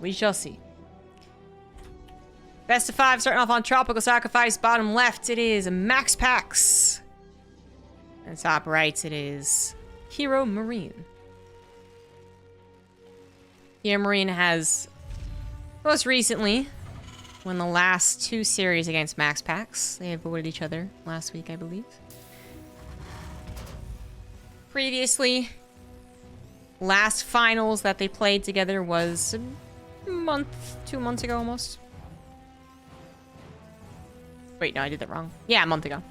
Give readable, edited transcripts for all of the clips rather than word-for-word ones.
We shall see. Best of 5 starting off on Tropical Sacrifice. Bottom left, it is MaxPax. And top right, it is HeRoMaRinE. HeRoMaRinE has most recently won the last 2 series against MaxPax. They avoided each other last week, I believe. Previously, last finals that they played together was a month, 2 months ago almost. Wait, no, I did that wrong. Yeah, a month ago.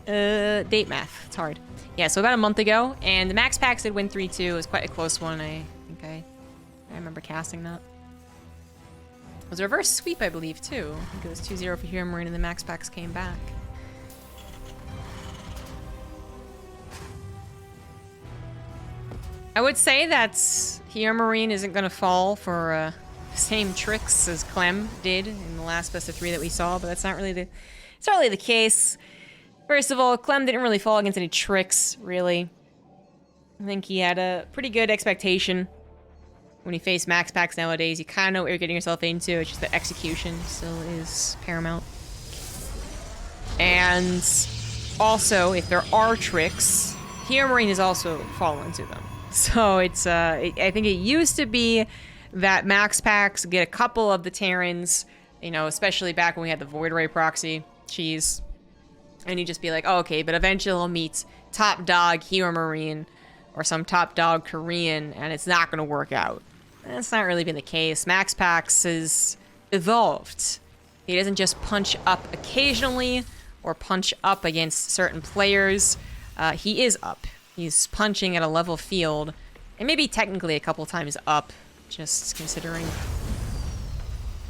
Date math. It's hard. Yeah, so about a month ago, and the MaxPax did win 3-2. It was quite a close one. I think I remember casting that. It was a reverse sweep, I believe, too. I think it was 2-0 for HeRoMaRinE, and the MaxPax came back. Mm-hmm. I would say that HeRoMaRinE isn't going to fall for the same tricks as Clem did in the last best of 3 that we saw, but that's not really the case. First of all, Clem didn't really fall against any tricks, really. I think he had a pretty good expectation when he faced MaxPax nowadays. You kind of know what you're getting yourself into. It's just the execution still is paramount. And also, if there are tricks, HeRoMaRinE has also fallen into them. So it's, I think it used to be that MaxPax get a couple of the Terrans, you know, especially back when we had the Void Ray proxy cheese. And you'd just be like, oh, okay, but eventually he'll meet top dog HeRoMaRinE or some top dog Korean, and it's not going to work out. That's not really been the case. MaxPax has evolved. He doesn't just punch up occasionally or punch up against certain players. He is up. He's punching at a level field, and maybe technically a couple times up, just considering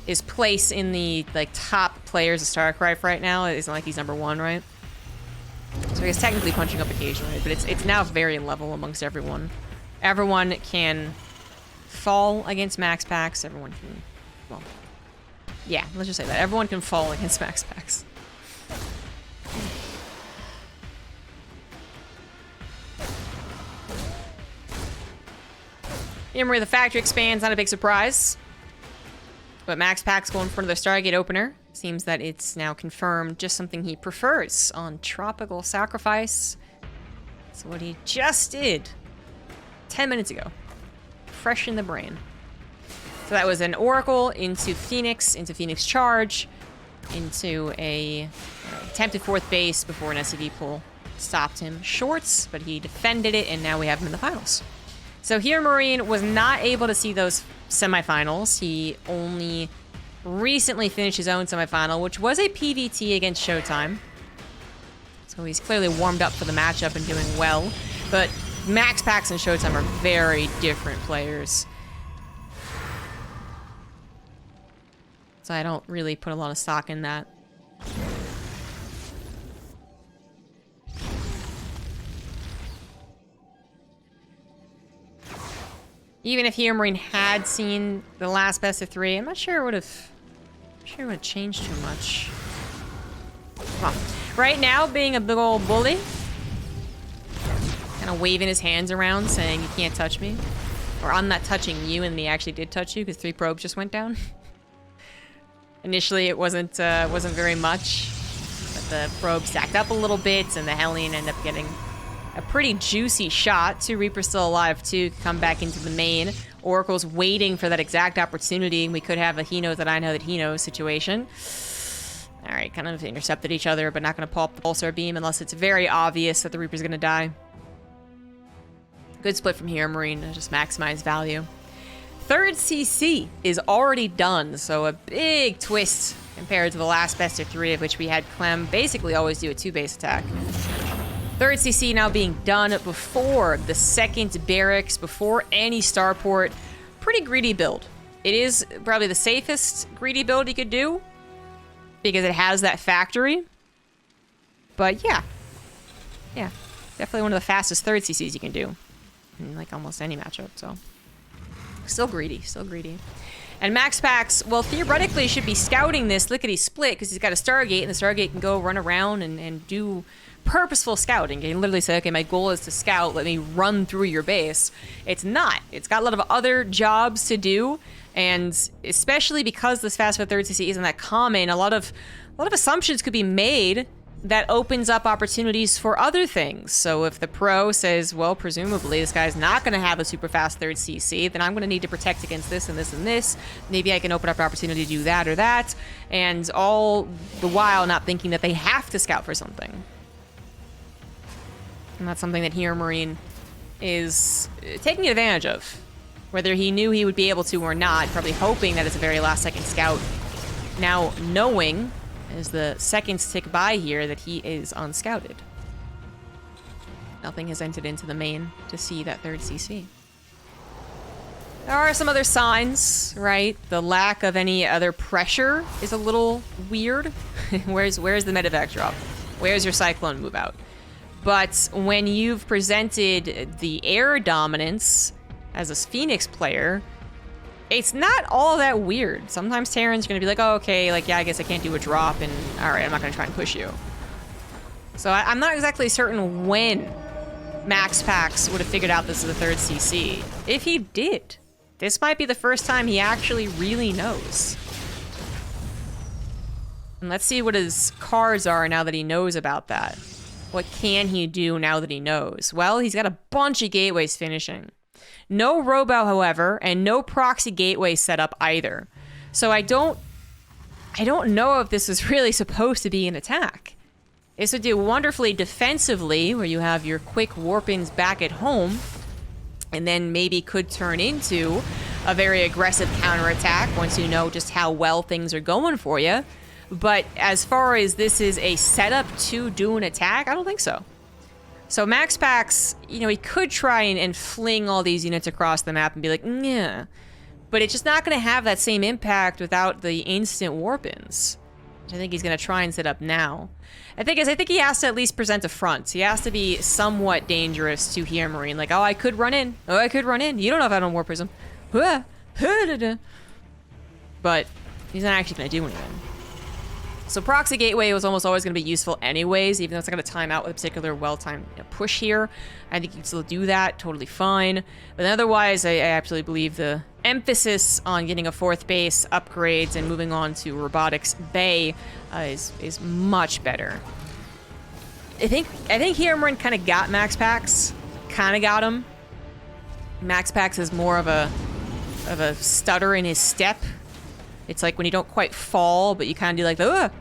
his place in the top players of StarCraft right now. It's not like he's #1, right? So he's technically punching up occasionally, but it's now very level amongst everyone. Everyone can fall against MaxPax. Everyone can, well, yeah, let's just say that. Everyone can fall against MaxPax. HeRoMaRinE, the factory expands, not a big surprise. But MaxPax going for the Stargate opener. Seems that it's now confirmed just something he prefers on Tropical Sacrifice. That's what he just did 10 minutes ago. Fresh in the brain. So that was an Oracle into Phoenix Charge, into a attempted 4th base before an SCV pull stopped him short, but he defended it, and now we have him in the finals. So HeRoMaRinE was not able to see those semifinals. He only recently finished his own semifinal, which was a PVT against Showtime. So he's clearly warmed up for the matchup and doing well. But MaxPax and Showtime are very different players. So I don't really put a lot of stock in that. Even if HeRoMaRinE had seen the last best of 3, I'm not sure it would have changed too much. Come on. Right now, being a big old bully, kind of waving his hands around, saying you can't touch me, or I'm not touching you, and he actually did touch you because 3 probes just went down. Initially, it wasn't very much, but the probe stacked up a little bit, and the Hellion ended up getting a pretty juicy shot. 2 Reapers still alive, too. Come back into the main. Oracle's waiting for that exact opportunity. We could have a he knows that I know that he knows situation. Alright, kind of intercepted each other, but not going to pull up the pulsar beam unless it's very obvious that the Reaper's going to die. Good split from HeRoMaRinE to just maximize value. 3rd CC is already done, so a big twist compared to the last best of 3, of which we had Clem basically always do a 2-base attack. 3rd CC now being done before the 2nd barracks, before any starport. Pretty greedy build. It is probably the safest greedy build you could do because it has that factory. But yeah, definitely one of the fastest 3rd CCs you can do in like almost any matchup. So still greedy. And MaxPax, well, theoretically should be scouting this lickety split because he's got a Stargate, and the Stargate can go run around and do purposeful scouting. You can literally say, okay, my goal is to scout, let me run through your base. It's not. It's got a lot of other jobs to do, and especially because this fast for third CC isn't that common, a lot of assumptions could be made that opens up opportunities for other things. So if the pro says, well, presumably this guy's not going to have a super fast third CC, then I'm going to need to protect against this and this and this. Maybe I can open up an opportunity to do that or that, and all the while not thinking that they have to scout for something. And that's something that HeRoMaRinE is taking advantage of. Whether he knew he would be able to or not, probably hoping that it's a very last second scout. Now knowing, as the seconds tick by here, that he is unscouted. Nothing has entered into the main to see that third CC. There are some other signs, right? The lack of any other pressure is a little weird. Where's the medevac drop? Where's your cyclone move out? But when you've presented the air dominance as a Phoenix player, it's not all that weird. Sometimes Terran's gonna be like, oh, okay, like, yeah, I guess I can't do a drop, and all right, I'm not gonna try and push you. So I'm not exactly certain when MaxPax would have figured out this is the third CC. If he did, this might be the first time he actually really knows. And let's see what his cards are now that he knows about that. What can he do now that he knows? Well, he's got a bunch of gateways finishing. No robo, however, and no proxy gateway setup either. So I don't know if this is really supposed to be an attack. This would do wonderfully defensively, where you have your quick warp-ins back at home, and then maybe could turn into a very aggressive counterattack once you know just how well things are going for you. But as far as this is a setup to do an attack, I don't think so. So MaxPax, you know, he could try and fling all these units across the map and be like, yeah. But it's just not going to have that same impact without the instant warp-ins. Which I think he's going to try and set up now. I think he has to at least present a front. He has to be somewhat dangerous to HeRoMaRinE. Like, oh, I could run in. Oh, I could run in. You don't know if I don't warp prism. But he's not actually going to do anything. So proxy gateway was almost always going to be useful anyways, even though it's not going to time out with a particular well-timed push here. I think you can still do that, totally fine. But otherwise, I absolutely believe the emphasis on getting a fourth base, upgrades, and moving on to robotics bay is much better. I think HeRoMaRinE kind of got MaxPax, kind of got him. MaxPax is more of a stutter in his step. It's like when you don't quite fall, but you kind of do like the,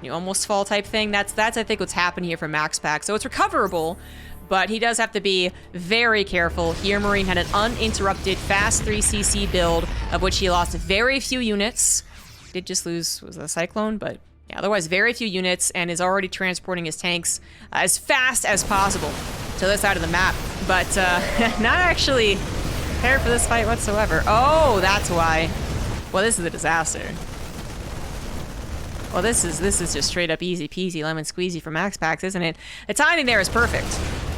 you almost fall type thing. That's I think what's happened here for MaxPax. So it's recoverable, but he does have to be very careful. HeRoMaRinE had an uninterrupted fast 3cc build, of which he lost very few units. Did just lose, was it a Cyclone? But yeah, otherwise very few units, and is already transporting his tanks as fast as possible to the other side of the map. But not actually prepared for this fight whatsoever. Oh, that's why. Well, this is a disaster. Well, this is just straight up easy peasy lemon squeezy for MaxPax, isn't it? The timing there is perfect.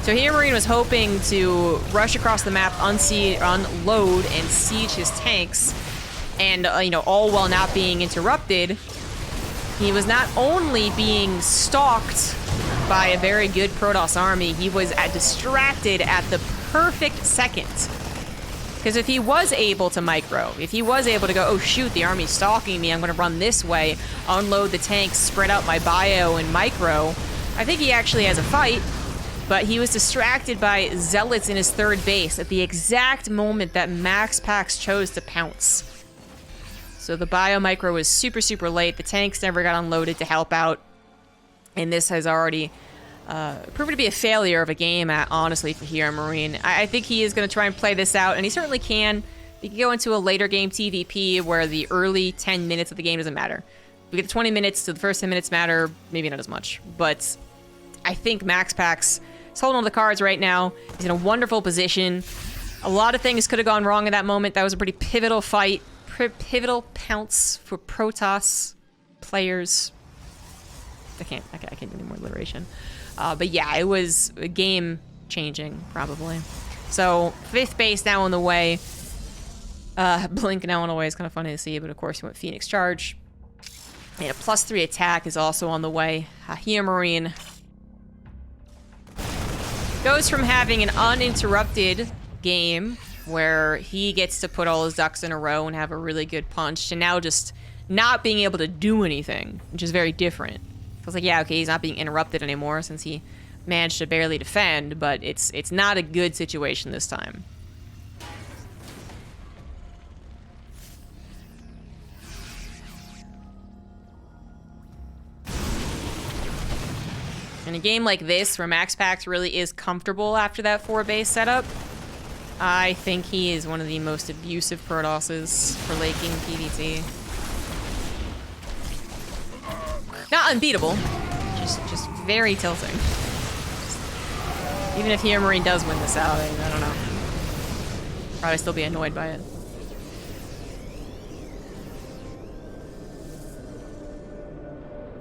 So HeRoMaRinE was hoping to rush across the map, unload, and siege his tanks, and you know, all while not being interrupted. He was not only being stalked by a very good Protoss army, he was distracted at the perfect second. Because if he was able to micro, if he was able to go, oh shoot, the army's stalking me, I'm going to run this way, unload the tanks, spread out my bio and micro, I think he actually has a fight. But he was distracted by zealots in his third base at the exact moment that MaxPax chose to pounce. So the bio micro was super, super late. The tanks never got unloaded to help out. And this has already proven to be a failure of a game, honestly, for HeRoMaRinE. I think he is going to try and play this out, and he certainly can. We can go into a later game TvP where the early 10 minutes of the game doesn't matter. We get 20 minutes, so the first 10 minutes matter, maybe not as much. But I think MaxPax is holding on to the cards right now. He's in a wonderful position. A lot of things could have gone wrong in that moment. That was a pretty pivotal fight. Pivotal pounce for Protoss players. I can't do any more alliteration. But yeah, it was game changing, probably. So, fifth base now on the way. Blink now on the way is kind of funny to see, but of course you went Phoenix Charge. And a +3 attack is also on the way. HeRoMaRinE Goes from having an uninterrupted game where he gets to put all his ducks in a row and have a really good punch to now just not being able to do anything, which is very different. I was like, yeah, okay, he's not being interrupted anymore since he managed to barely defend, but it's not a good situation this time. In a game like this, where MaxPax really is comfortable after that 4-base setup, I think he is one of the most abusive Protosses for laking PvT. Not unbeatable, just very tilting. Even if HeRoMaRinE does win this out, I don't know. Probably still be annoyed by it.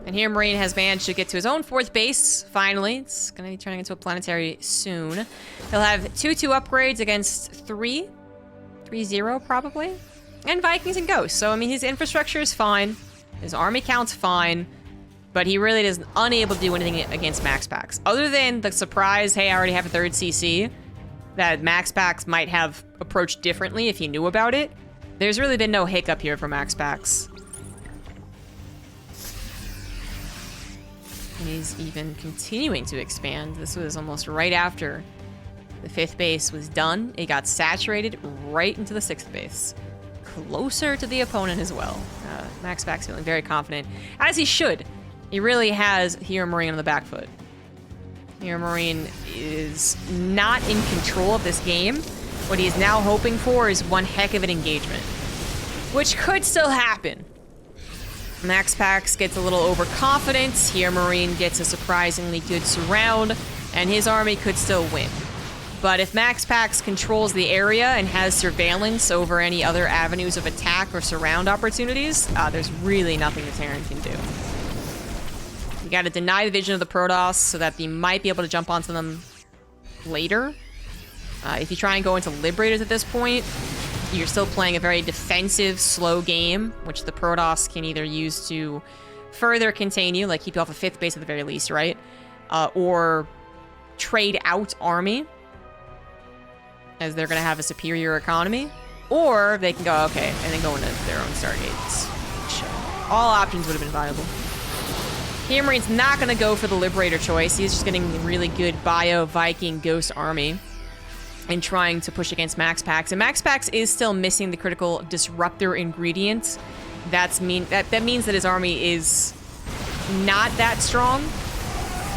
And HeRoMaRinE has managed to get to his own 4th base, finally. It's going to be turning into a planetary soon. He'll have 2-2 upgrades against 3-0 probably. And Vikings and Ghosts. So, I mean, his infrastructure is fine. His army count's fine. But he really is unable to do anything against MaxPax. Other than the surprise, hey, I already have a 3rd CC, that MaxPax might have approached differently if he knew about it. There's really been no hiccup here for MaxPax. And he's even continuing to expand. This was almost right after the 5th base was done. It got saturated right into the 6th base. Closer to the opponent as well. MaxPax feeling very confident, as he should. He really has HeRoMaRinE on the back foot. HeRoMaRinE is not in control of this game. What he is now hoping for is one heck of an engagement, which could still happen. MaxPax gets a little overconfident, HeRoMaRinE gets a surprisingly good surround, and his army could still win. But if MaxPax controls the area and has surveillance over any other avenues of attack or surround opportunities, there's really nothing the Terran can do. You gotta deny the vision of the Protoss so that they might be able to jump onto them later. If you try and go into Liberators at this point, you're still playing a very defensive, slow game, which the Protoss can either use to further contain you, like keep you off a 5th base at the very least, right? Or trade out army, as they're going to have a superior economy. Or they can go, okay, and then go into their own Stargates. Which, all options would have been viable. HeRoMaRiNE's not going to go for the Liberator choice. He's just getting a really good Bio, Viking, Ghost army and trying to push against MaxPax. And MaxPax is still missing the critical disruptor ingredient. That means that his army is not that strong.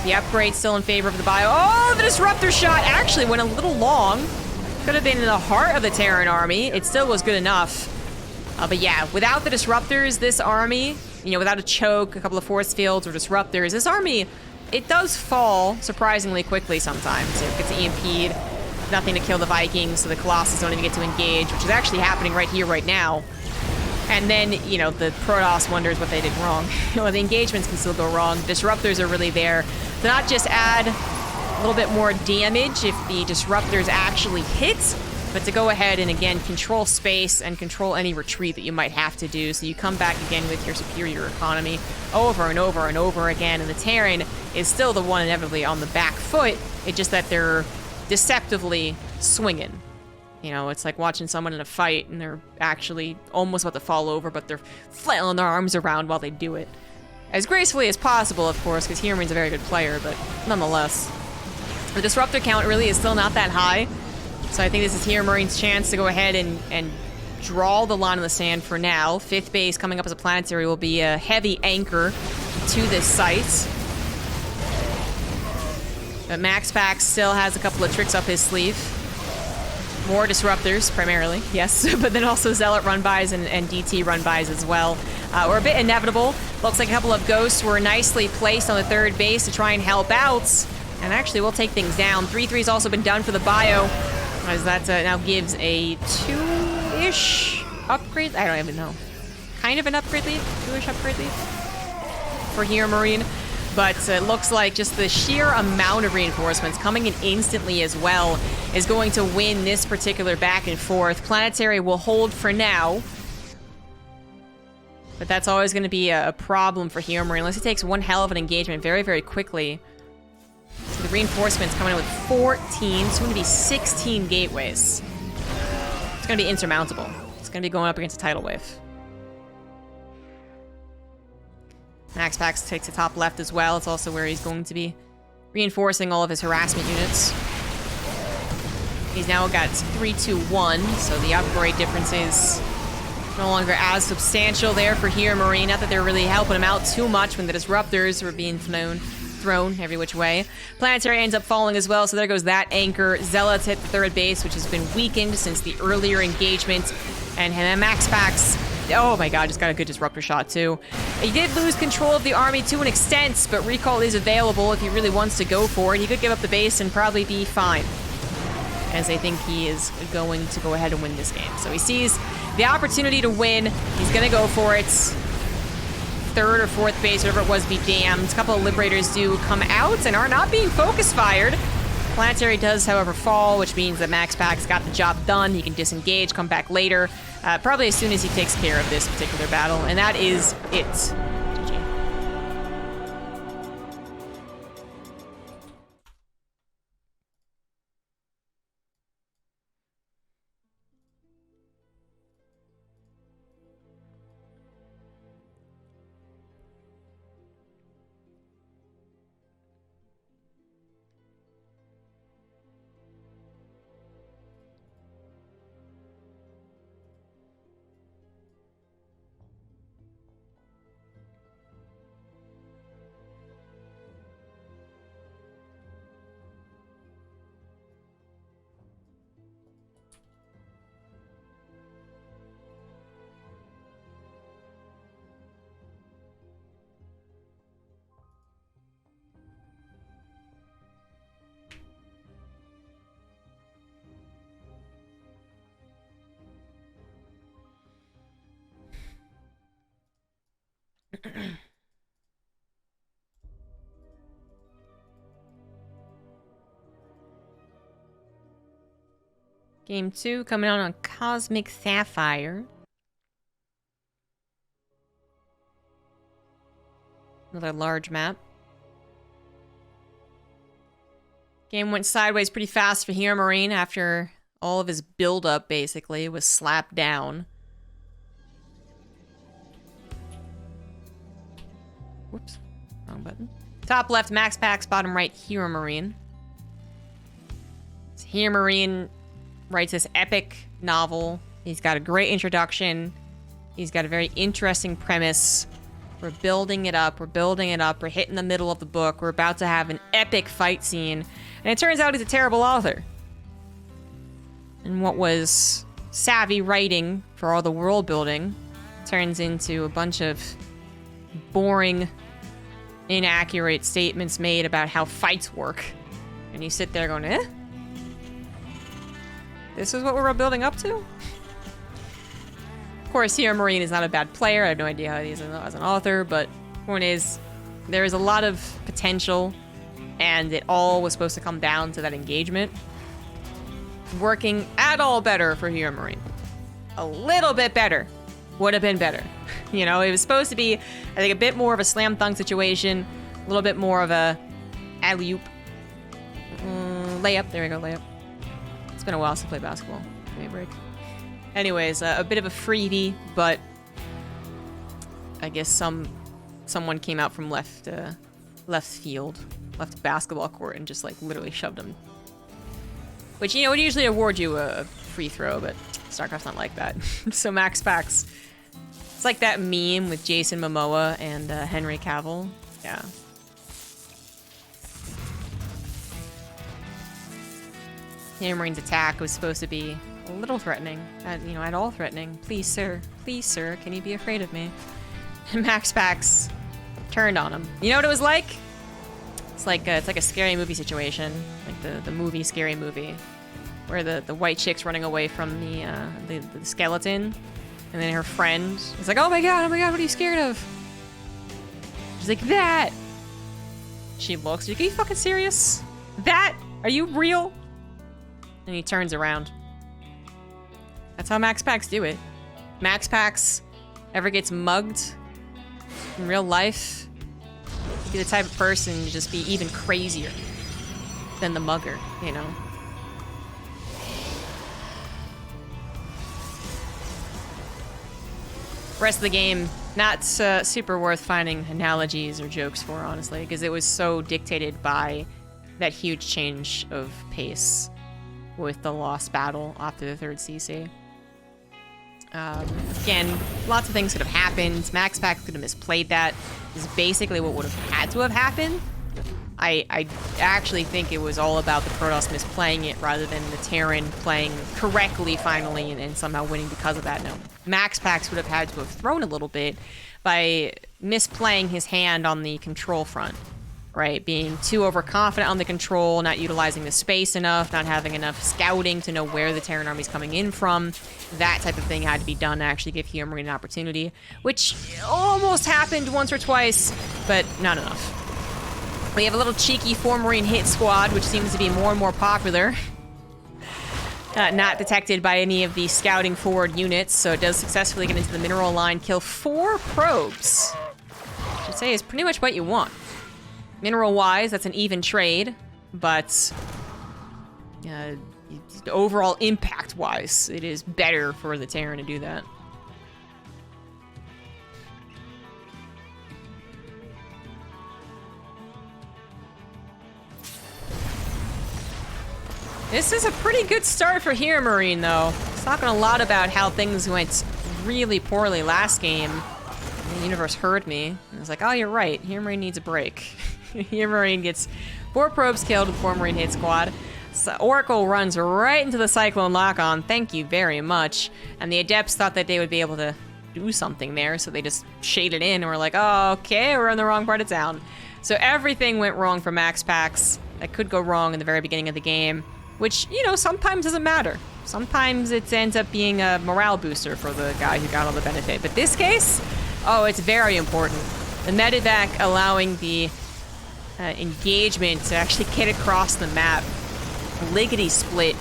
The upgrade's still in favor of the Bio. Oh, the disruptor shot actually went a little long. Could have been in the heart of the Terran army. It still was good enough. But yeah, without the disruptors, this army, you know, without a choke, a couple of force fields or disruptors, this army, it does fall surprisingly quickly sometimes. It gets EMP'd. Nothing to kill the Vikings, so the Colossus don't even get to engage, which is actually happening right here, right now. And then, you know, the Protoss wonders what they did wrong. Well, the engagements can still go wrong. Disruptors are really there to not just add a little bit more damage if the disruptors actually hit, but to go ahead and, again, control space and control any retreat that you might have to do, so you come back again with your superior economy over and over and over again, and the Terran is still the one inevitably on the back foot. It's just that they're deceptively swinging. You know, it's like watching someone in a fight and they're actually almost about to fall over, but they're flailing their arms around while they do it. As gracefully as possible, of course, because HeRoMaRiNE's a very good player, but nonetheless. The disruptor count really is still not that high, so I think this is HeRoMaRiNE's chance to go ahead and draw the line in the sand for now. 5th base coming up as a planetary will be a heavy anchor to this site. But MaxPax still has a couple of tricks up his sleeve. More disruptors, primarily, yes, but then also Zealot run-bys and DT run-bys as well. Were a bit inevitable. Looks like a couple of Ghosts were nicely placed on the 3rd base to try and help out. And actually, we'll take things down. 3-3's also been done for the Bio, as that now gives a 2-ish upgrade. I don't even know. Kind of an upgrade lead? 2-ish upgrade lead for HeRoMaRiNE. But it looks like just the sheer amount of reinforcements coming in instantly as well is going to win this particular back and forth. Planetary will hold for now. But that's always going to be a problem for HeRoMaRiNE, unless he takes one hell of an engagement very, very quickly. It's going the reinforcements coming in with 14, soon to be 16 gateways. It's going to be insurmountable. It's going to be going up against a tidal wave. MaxPax takes the top left as well. It's also where he's going to be reinforcing all of his harassment units. He's now got 3, 2, 1, so the upgrade difference is no longer as substantial there for HeRoMaRinE. Not that they're really helping him out too much when the disruptors were being thrown every which way. Planetary ends up falling as well, so there goes that anchor. Zealots hit the third base, which has been weakened since the earlier engagement. And MaxPax, oh my god, just got a good disruptor shot too. He did lose control of the army to an extent, but recall is available if he really wants to go for it. He could give up the base and probably be fine, as I think he is going to go ahead and win this game. So he sees the opportunity to win. He's going to go for it. Third or fourth base, whatever it was, be damned. A couple of Liberators do come out and are not being focus fired. Planetary does, however, fall, which means that MaxPax got the job done. He can disengage, come back later, probably as soon as he takes care of this particular battle. And that is it. GG. Game 2 coming out on Cosmic Sapphire. Another large map. Game went sideways pretty fast for HeRoMaRinE after all of his build-up, basically, was slapped down. Whoops. Wrong button. Top left, MaxPax. Bottom right, HeRoMaRinE. HeRoMaRinE writes this epic novel. He's got a great introduction. He's got a very interesting premise. We're building it up. We're building it up. We're hitting the middle of the book. We're about to have an epic fight scene. And it turns out he's a terrible author. And what was savvy writing for all the world building turns into a bunch of boring, inaccurate statements made about how fights work. And you sit there going, eh? This is what we're building up to? Of course, HeRoMaRinE is not a bad player. I have no idea how he is as an author, but the point is, there is a lot of potential, and it all was supposed to come down to that engagement. Working at all better for HeRoMaRinE. A little bit better would have been better. You know, it was supposed to be, I think, a bit more of a slam dunk situation, a little bit more of a alley-oop. Layup, there we go, layup. It's been a while since I played basketball. Give me a break. Anyways, a bit of a freebie, but I guess someone came out from left field, left basketball court, and just like literally shoved him. Which, you know, would usually award you a free throw, but StarCraft's not like that. So MaxPax, it's like that meme with Jason Momoa and Henry Cavill. Yeah. HeRoMaRinE's attack was supposed to be a little threatening, at all threatening. Please, sir, can you be afraid of me? And MaxPax turned on him. You know what it was like? It's like a scary movie situation, like the movie Scary Movie, where the white chick's running away from the skeleton, and then her friend is like, oh my god, what are you scared of? She's like, that. She looks, like, are you fucking serious? That? Are you real? And he turns around. That's how MaxPax do it. MaxPax ever gets mugged in real life, be the type of person to just be even crazier. than the mugger, you know? Rest of the game, not super worth finding analogies or jokes for, honestly, because it was so dictated by that huge change of pace with the lost battle after the 3rd CC. Again, lots of things could have happened. MaxPax could have misplayed that. Is basically what would have had to have happened. I actually think it was all about the Protoss misplaying it rather than the Terran playing correctly finally and somehow winning because of that. No, MaxPax would have had to have thrown a little bit by misplaying his hand on the control front, right? Being too overconfident on the control, not utilizing the space enough, not having enough scouting to know where the Terran army's coming in from. That type of thing had to be done to actually give HeRoMaRinE an opportunity, which almost happened once or twice, but not enough. We have a little cheeky 4-Marine hit squad, which seems to be more and more popular. Not detected by any of the scouting forward units, so it does successfully get into the mineral line, kill 4 probes. I should say is pretty much what you want. Mineral-wise, that's an even trade, but overall impact-wise, it is better for the Terran to do that. This is a pretty good start for HeRoMaRinE, though. It's talking a lot about how things went really poorly last game. The universe heard me. And I was like, oh, you're right. HeRoMaRinE needs a break. HeRoMaRinE gets 4 probes killed with 4-Marine hit squad. So Oracle runs right into the Cyclone lock-on. Thank you very much. And the Adepts thought that they would be able to do something there, so they just shaded in and were like, oh, okay, we're in the wrong part of town. So everything went wrong for MaxPax. That could go wrong in the very beginning of the game. Which, you know, sometimes doesn't matter. Sometimes it ends up being a morale booster for the guy who got all the benefit. But this case, oh, it's very important. The medevac allowing the engagement to actually get across the map, lickety split,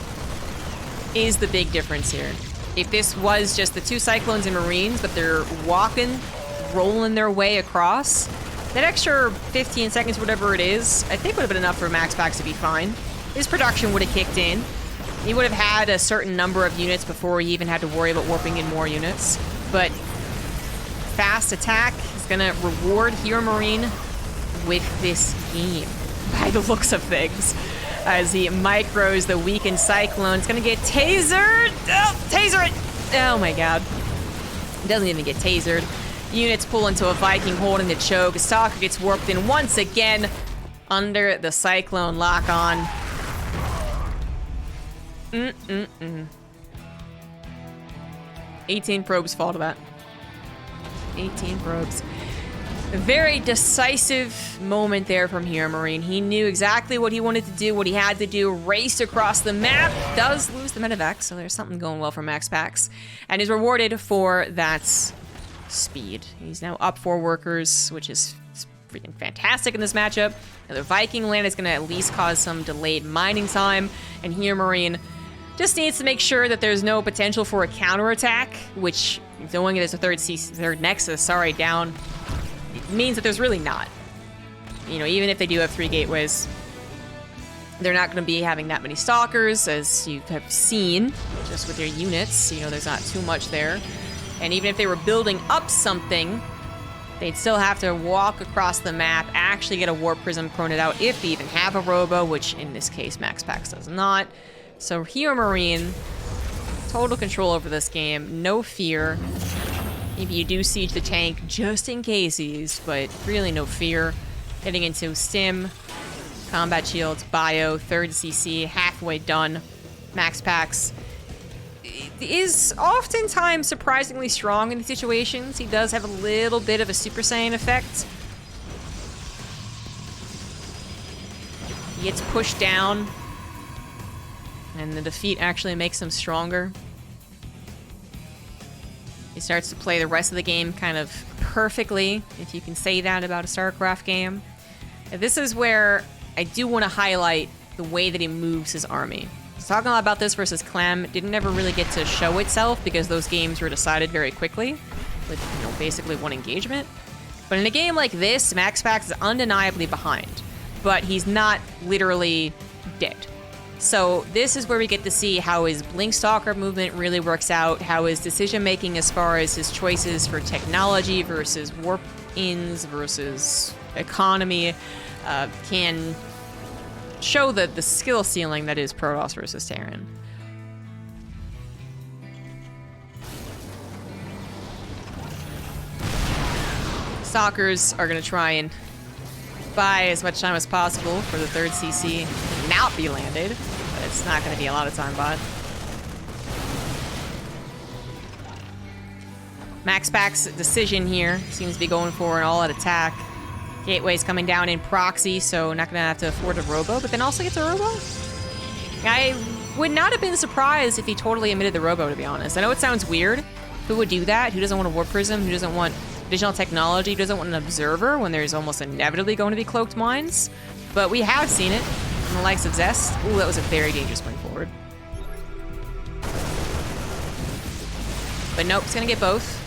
is the big difference here. If this was just the 2 Cyclones and Marines, but they're walking, rolling their way across, that extra 15 seconds, whatever it is, I think would have been enough for MaxPax to be fine. His production would have kicked in. He would have had a certain number of units before he even had to worry about warping in more units. But fast attack is going to reward HeRoMaRinE with this game, by the looks of things. As he micros the weakened Cyclone. It's going to get tasered. Oh, taser it. Oh my god. It doesn't even get tasered. Units pull into a Viking holding the choke. Stalker gets warped in once again under the Cyclone lock-on. 18 probes fall to that. 18 probes. A very decisive moment there from HeRoMaRinE. He knew exactly what he wanted to do, what he had to do, raced across the map. Does lose the medevac, so there's something going well for MaxPax. And is rewarded for that speed. He's now up 4 workers, which is freaking fantastic in this matchup. Another Viking land is going to at least cause some delayed mining time, and HeRoMaRinE just needs to make sure that there's no potential for a counterattack, which, knowing it as a third Nexus, down, it means that there's really not. You know, even if they do have 3 gateways, they're not going to be having that many Stalkers, as you have seen, just with their units. You know, there's not too much there. And even if they were building up something, they'd still have to walk across the map, actually get a Warp Prism chroned out, if they even have a Robo, which in this case MaxPax does not. So HeRoMaRinE, total control over this game, no fear. Maybe you do siege the tank just in cases, but really no fear. Getting into Stim, Combat Shields, Bio, 3rd CC, halfway done. MaxPax is oftentimes surprisingly strong in these situations. He does have a little bit of a Super Saiyan effect. He gets pushed down, and the defeat actually makes him stronger. He starts to play the rest of the game kind of perfectly, if you can say that about a StarCraft game. And this is where I do want to highlight the way that he moves his army. I was talking a lot about this versus Clem. It didn't ever really get to show itself because those games were decided very quickly, with, you know, basically 1 engagement. But in a game like this, MaxPax is undeniably behind. But he's not literally dead. So this is where we get to see how his Blink Stalker movement really works out, how his decision making as far as his choices for technology versus warp-ins versus economy can show the skill ceiling that is Protoss versus Terran. Stalkers are going to try and buy as much time as possible for the third CC to not be landed, but it's not going to be a lot of time bought. MaxPax's decision here seems to be going for an all-out attack. Gateway's coming down in proxy, so not going to have to afford a robo, but then also gets a robo? I would not have been surprised if he totally omitted the robo, to be honest. I know it sounds weird. Who would do that? Who doesn't want a warp prism? Who doesn't want additional technology? Who doesn't want an observer when there's almost inevitably going to be cloaked mines? But we have seen it from the likes of Zest. Ooh, that was a very dangerous point forward. But nope, it's going to get both.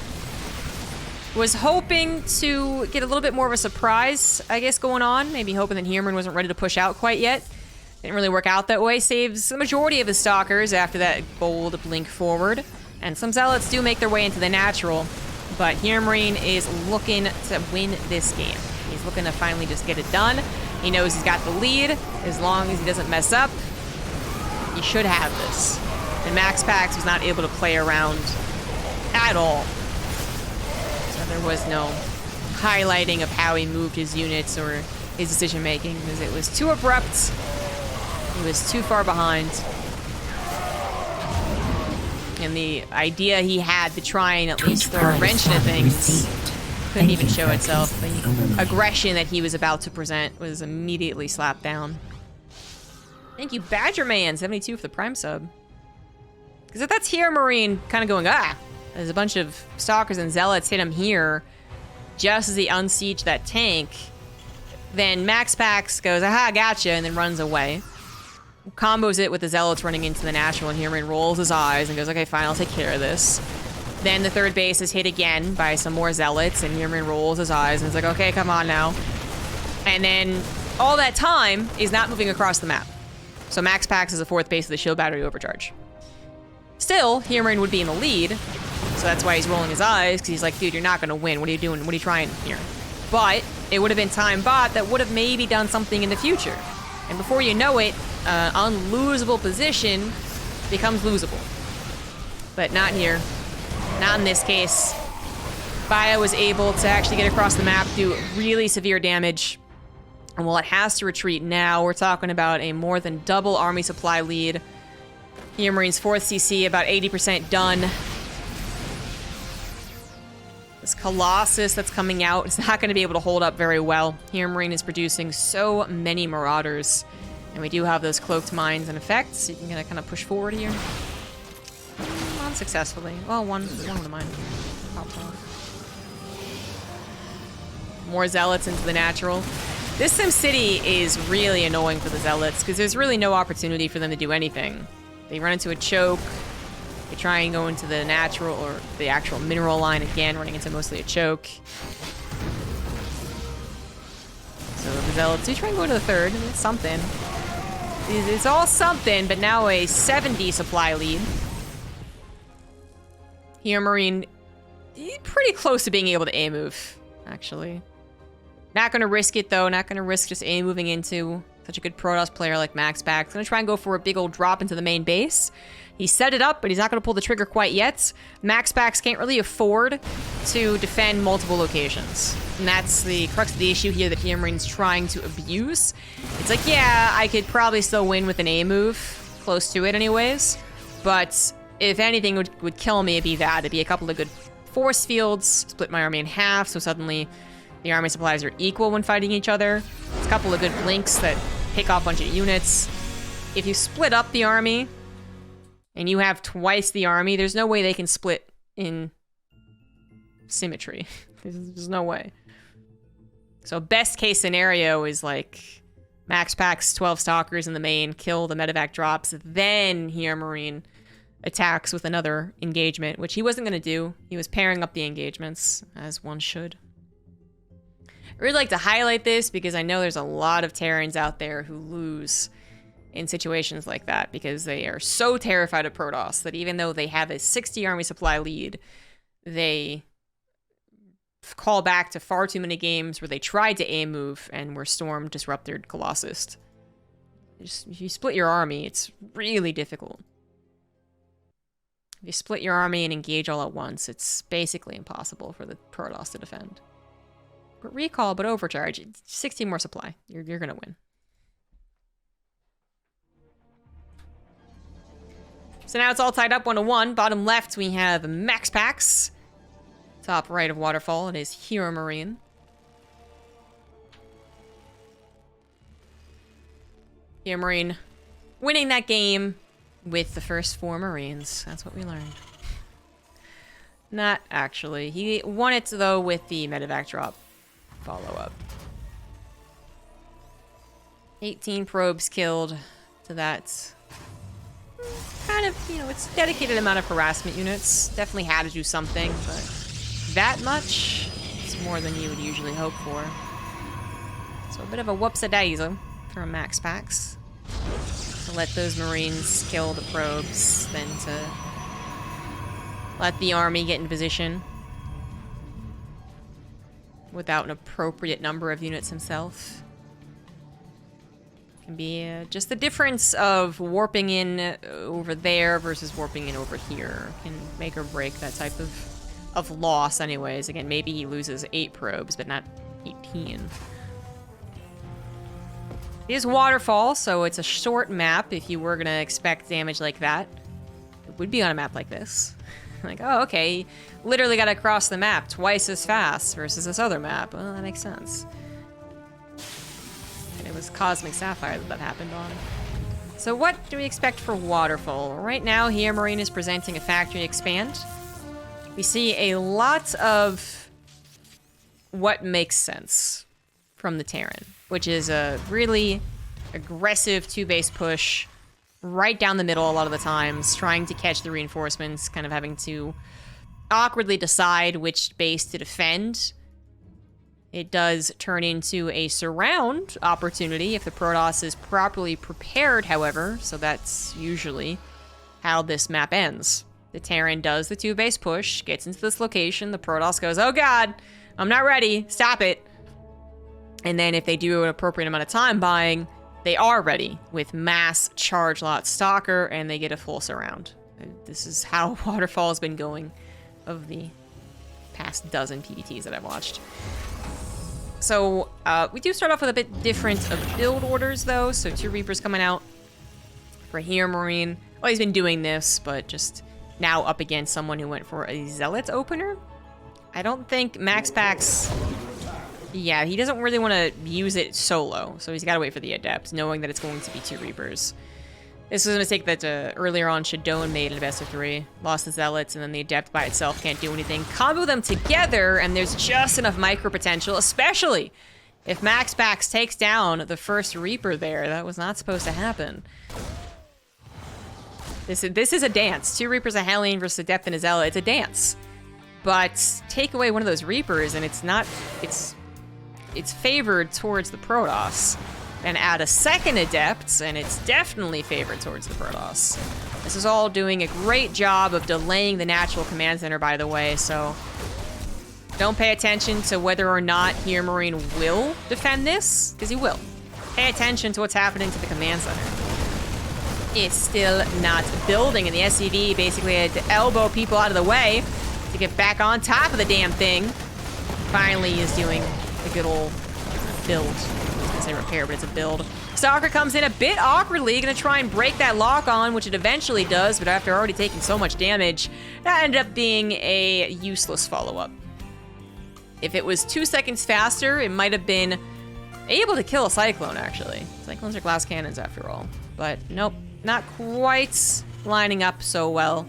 Was hoping to get a little bit more of a surprise, I guess, going on. Maybe hoping that HeRoMaRinE wasn't ready to push out quite yet. Didn't really work out that way. Saves the majority of his Stalkers after that bold blink forward. And some Zealots do make their way into the natural. But HeRoMaRinE is looking to win this game. He's looking to finally just get it done. He knows he's got the lead. As long as he doesn't mess up, he should have this. And MaxPax was not able to play around at all. So there was no highlighting of how he moved his units or his decision making because it was too abrupt. He was too far behind. And the idea he had to try and at least throw a wrench into things couldn't even show itself. The aggression that he was about to present was immediately slapped down. Thank you, Badgerman72 for the Prime sub. Because if that's HeRoMaRinE kind of going, there's a bunch of Stalkers and Zealots hit him here just as he unsieged that tank, then MaxPax goes, aha, gotcha, and then runs away. Combos it with the Zealots running into the natural, and HeRoMaRinE rolls his eyes and goes, okay, fine, I'll take care of this. Then the third base is hit again by some more Zealots, and HeRoMaRinE rolls his eyes and is like, okay, come on now. And then all that time is not moving across the map. So MaxPax is the fourth base of the shield battery overcharge. Still, HeRoMaRinE would be in the lead, so that's why he's rolling his eyes, because he's like, dude, you're not going to win. What are you doing? What are you trying here? But it would have been time bought that would have maybe done something in the future. And before you know it, unlosable position becomes losable. But not here. Not in this case. Baya was able to actually get across the map, do really severe damage. And while it has to retreat now, we're talking about a more than double army supply lead. HeRoMaRiNE's 4th CC about 80% done. This Colossus that's coming out is not going to be able to hold up very well. HeRoMaRiNE is producing so many Marauders. And we do have those cloaked mines in effect, so you can kind of push forward here. Unsuccessfully. Well, one of the mines popped off. More Zealots into the natural. This SimCity is really annoying for the Zealots, because there's really no opportunity for them to do anything. They run into a choke. They try and go into the natural or the actual mineral line again, running into mostly a choke. So the Zealots do try and go to the third. It's something. It's all something, but now a 70 supply lead. HeRoMaRiNE pretty close to being able to A-move, actually. Not going to risk it, though. Not going to risk just A-moving into such a good Protoss player like MaxPax. Going to try and go for a big old drop into the main base. He set it up, but he's not going to pull the trigger quite yet. MaxPax can't really afford to defend multiple locations. And that's the crux of the issue here that HeRoMaRiNE's trying to abuse. It's like, yeah, I could probably still win with an A-move. Close to it anyways. But if anything would kill me, it'd be that. It'd be a couple of good force fields, split my army in half, so suddenly the army supplies are equal when fighting each other. It's a couple of good blinks that pick off a bunch of units. If you split up the army, and you have twice the army, there's no way they can split in symmetry. There's no way. So best case scenario is like MaxPax 12 Stalkers in the main, kill the medevac drops, then HeRoMaRiNE attacks with another engagement, which he wasn't going to do. He was pairing up the engagements, as one should. I really like to highlight this because I know there's a lot of Terrans out there who lose in situations like that, because they are so terrified of Protoss that even though they have a 60 army supply lead, they call back to far too many games where they tried to aim move and were storm disrupted Colossus. If you split your army, it's really difficult. If you split your army and engage all at once, it's basically impossible for the Protoss to defend. But recall, but overcharge, 60 more supply. You're gonna win. So now it's all tied up 1-1. Bottom left, we have MaxPax. Top right of Waterfall, it is HeRoMaRinE. HeRoMaRinE winning that game with the first 4 Marines. That's what we learned. Not actually. He won it, though, with the medevac drop follow-up. 18 probes killed to that. Kind of, you know, it's a dedicated amount of harassment units. Definitely had to do something, but that much is more than you would usually hope for. So a bit of a whoopsie-daisy from MaxPax. To let those Marines kill the probes, then to let the army get in position without an appropriate number of units himself. Can be just the difference of warping in over there versus warping in over here can make or break that type of loss anyways. Again, maybe he loses 8 probes, but not 18. It is Waterfall, so it's a short map. If you were going to expect damage like that, it would be on a map like this. Like, oh, okay, literally got to cross the map twice as fast versus this other map. Well, that makes sense. And it was Cosmic Sapphire that happened on. So what do we expect for Waterfall? Right now, HeRoMaRinE is presenting a factory expand. We see a lot of what makes sense from the Terran, which is a really aggressive 2-base push right down the middle a lot of the times, trying to catch the reinforcements, kind of having to awkwardly decide which base to defend. It does turn into a surround opportunity if the Protoss is properly prepared, however, so that's usually how this map ends. The Terran does the 2-base push, gets into this location, the Protoss goes, oh god, I'm not ready, stop it. And then if they do an appropriate amount of time buying, they are ready with mass charge lot stalker, and they get a full surround. This is how Waterfall has been going of the past dozen PvTs that I've watched. So we do start off with a bit different of build orders, though. So 2 Reapers coming out for HeRoMaRinE. Well, he's been doing this, but just now up against someone who went for a Zealot opener. I don't think MaxPax... Yeah, he doesn't really want to use it solo, so he's got to wait for the Adept, knowing that it's going to be 2 Reapers. This was a mistake that earlier on Shadone made in a best of 3. Lost the Zealots, and then the Adept by itself can't do anything. Combo them together, and there's just enough micro potential, especially if MaxPax takes down the first Reaper there. That was not supposed to happen. This is a dance. 2 Reapers, a Hellion versus Adept and a Zealot. It's a dance. But take away one of those Reapers, and it's not... It's favored towards the Protoss. And add a second Adept, and it's definitely favored towards the Protoss. This is all doing a great job of delaying the natural command center, by the way, so don't pay attention to whether or not HeRoMaRinE will defend this, because he will. Pay attention to what's happening to the command center. It's still not building, and the SCV basically had to elbow people out of the way to get back on top of the damn thing. Finally, he's doing a good old build. I was gonna say repair, but it's a build. Stalker comes in a bit awkwardly, gonna try and break that lock on, which it eventually does, but after already taking so much damage, that ended up being a useless follow-up. If it was 2 seconds faster, it might have been able to kill a Cyclone, actually. Cyclones are glass cannons, after all. But nope, not quite lining up so well.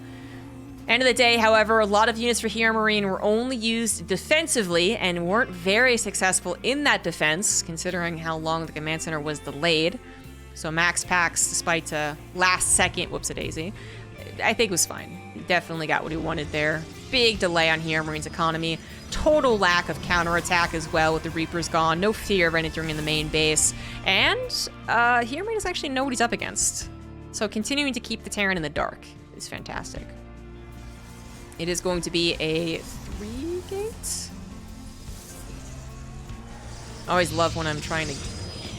End of the day, however, a lot of units for HeRoMaRinE were only used defensively and weren't very successful in that defense, considering how long the command center was delayed. So MaxPax, despite a last-second whoopsie-daisy, I think was fine. He definitely got what he wanted there. big delay on HeRoMaRine's economy. Total lack of counterattack as well with the Reapers gone. No fear of entering in the main base. And HeRoMaRine doesn't actually know what he's up against. So continuing to keep the Terran in the dark is fantastic. It is going to be a 3-gate? I always love when I'm trying to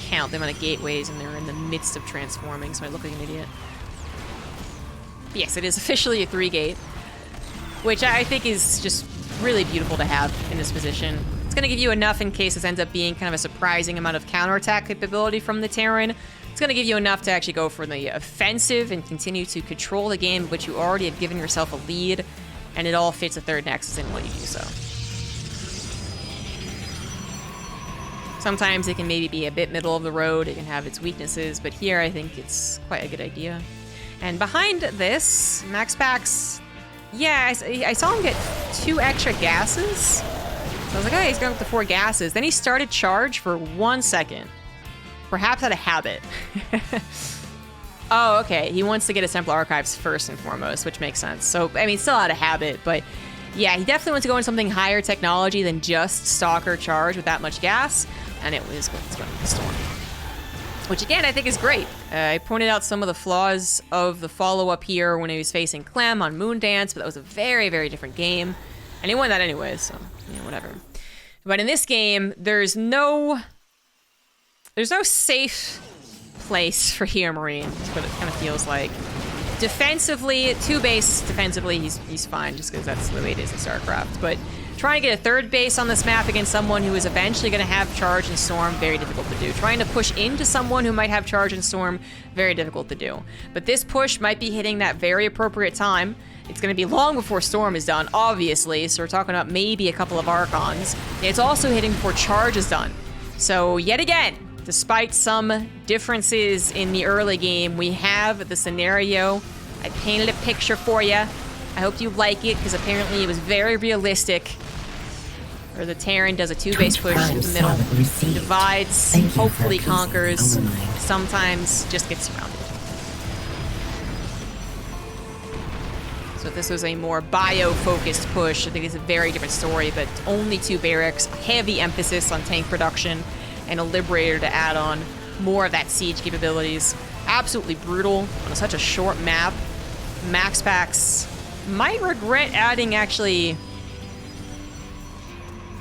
count the amount of gateways and they're in the midst of transforming, so I look like an idiot. Yes, it is officially a 3-gate, which I think is just really beautiful to have in this position. It's going to give you enough in case this ends up being kind of a surprising amount of counterattack capability from the Terran. It's going to give you enough to actually go for the offensive and continue to control the game, but you already have given yourself a lead, and it all fits a third nexus in when you do so. Sometimes it can maybe be a bit middle of the road, it can have its weaknesses, but here I think it's quite a good idea. And behind this, MaxPax, yeah, I saw him get 2 extra gases. So I was like, oh, he's going up to 4 gases. Then he started charge for 1 second. Perhaps out of habit. Oh, okay. He wants to get his Temple Archives first and foremost, which makes sense. So, I mean, still out of habit, but yeah, he definitely wants to go into something higher technology than just Stalker charge with that much gas, and it was going to be the Storm. Which, again, I think is great. I pointed out some of the flaws of the follow-up here when he was facing Clem on Moondance, but that was a very, very different game. And he won that anyway, so, you know, whatever. But in this game, there's no safe place for HeRoMaRiNe. That's what it kind of feels like. Defensively, 2 base defensively, he's fine, just because that's the way it is in StarCraft. But trying to get a 3rd base on this map against someone who is eventually going to have charge and storm, very difficult to do. Trying to push into someone who might have charge and storm, very difficult to do. But this push might be hitting that very appropriate time. It's going to be long before storm is done, obviously, so we're talking about maybe a couple of Archons. It's also hitting before charge is done. So yet again, despite some differences in the early game, we have the scenario. I painted a picture for you. I hope you like it, because apparently it was very realistic. Where the Terran does a 2-base push in the middle, divides, hopefully conquers, sometimes just gets surrounded. So if this was a more bio-focused push, I think it's a very different story, but only 2 barracks, heavy emphasis on tank production, and a Liberator to add on more of that siege capabilities. Absolutely brutal on such a short map. MaxPax might regret adding actually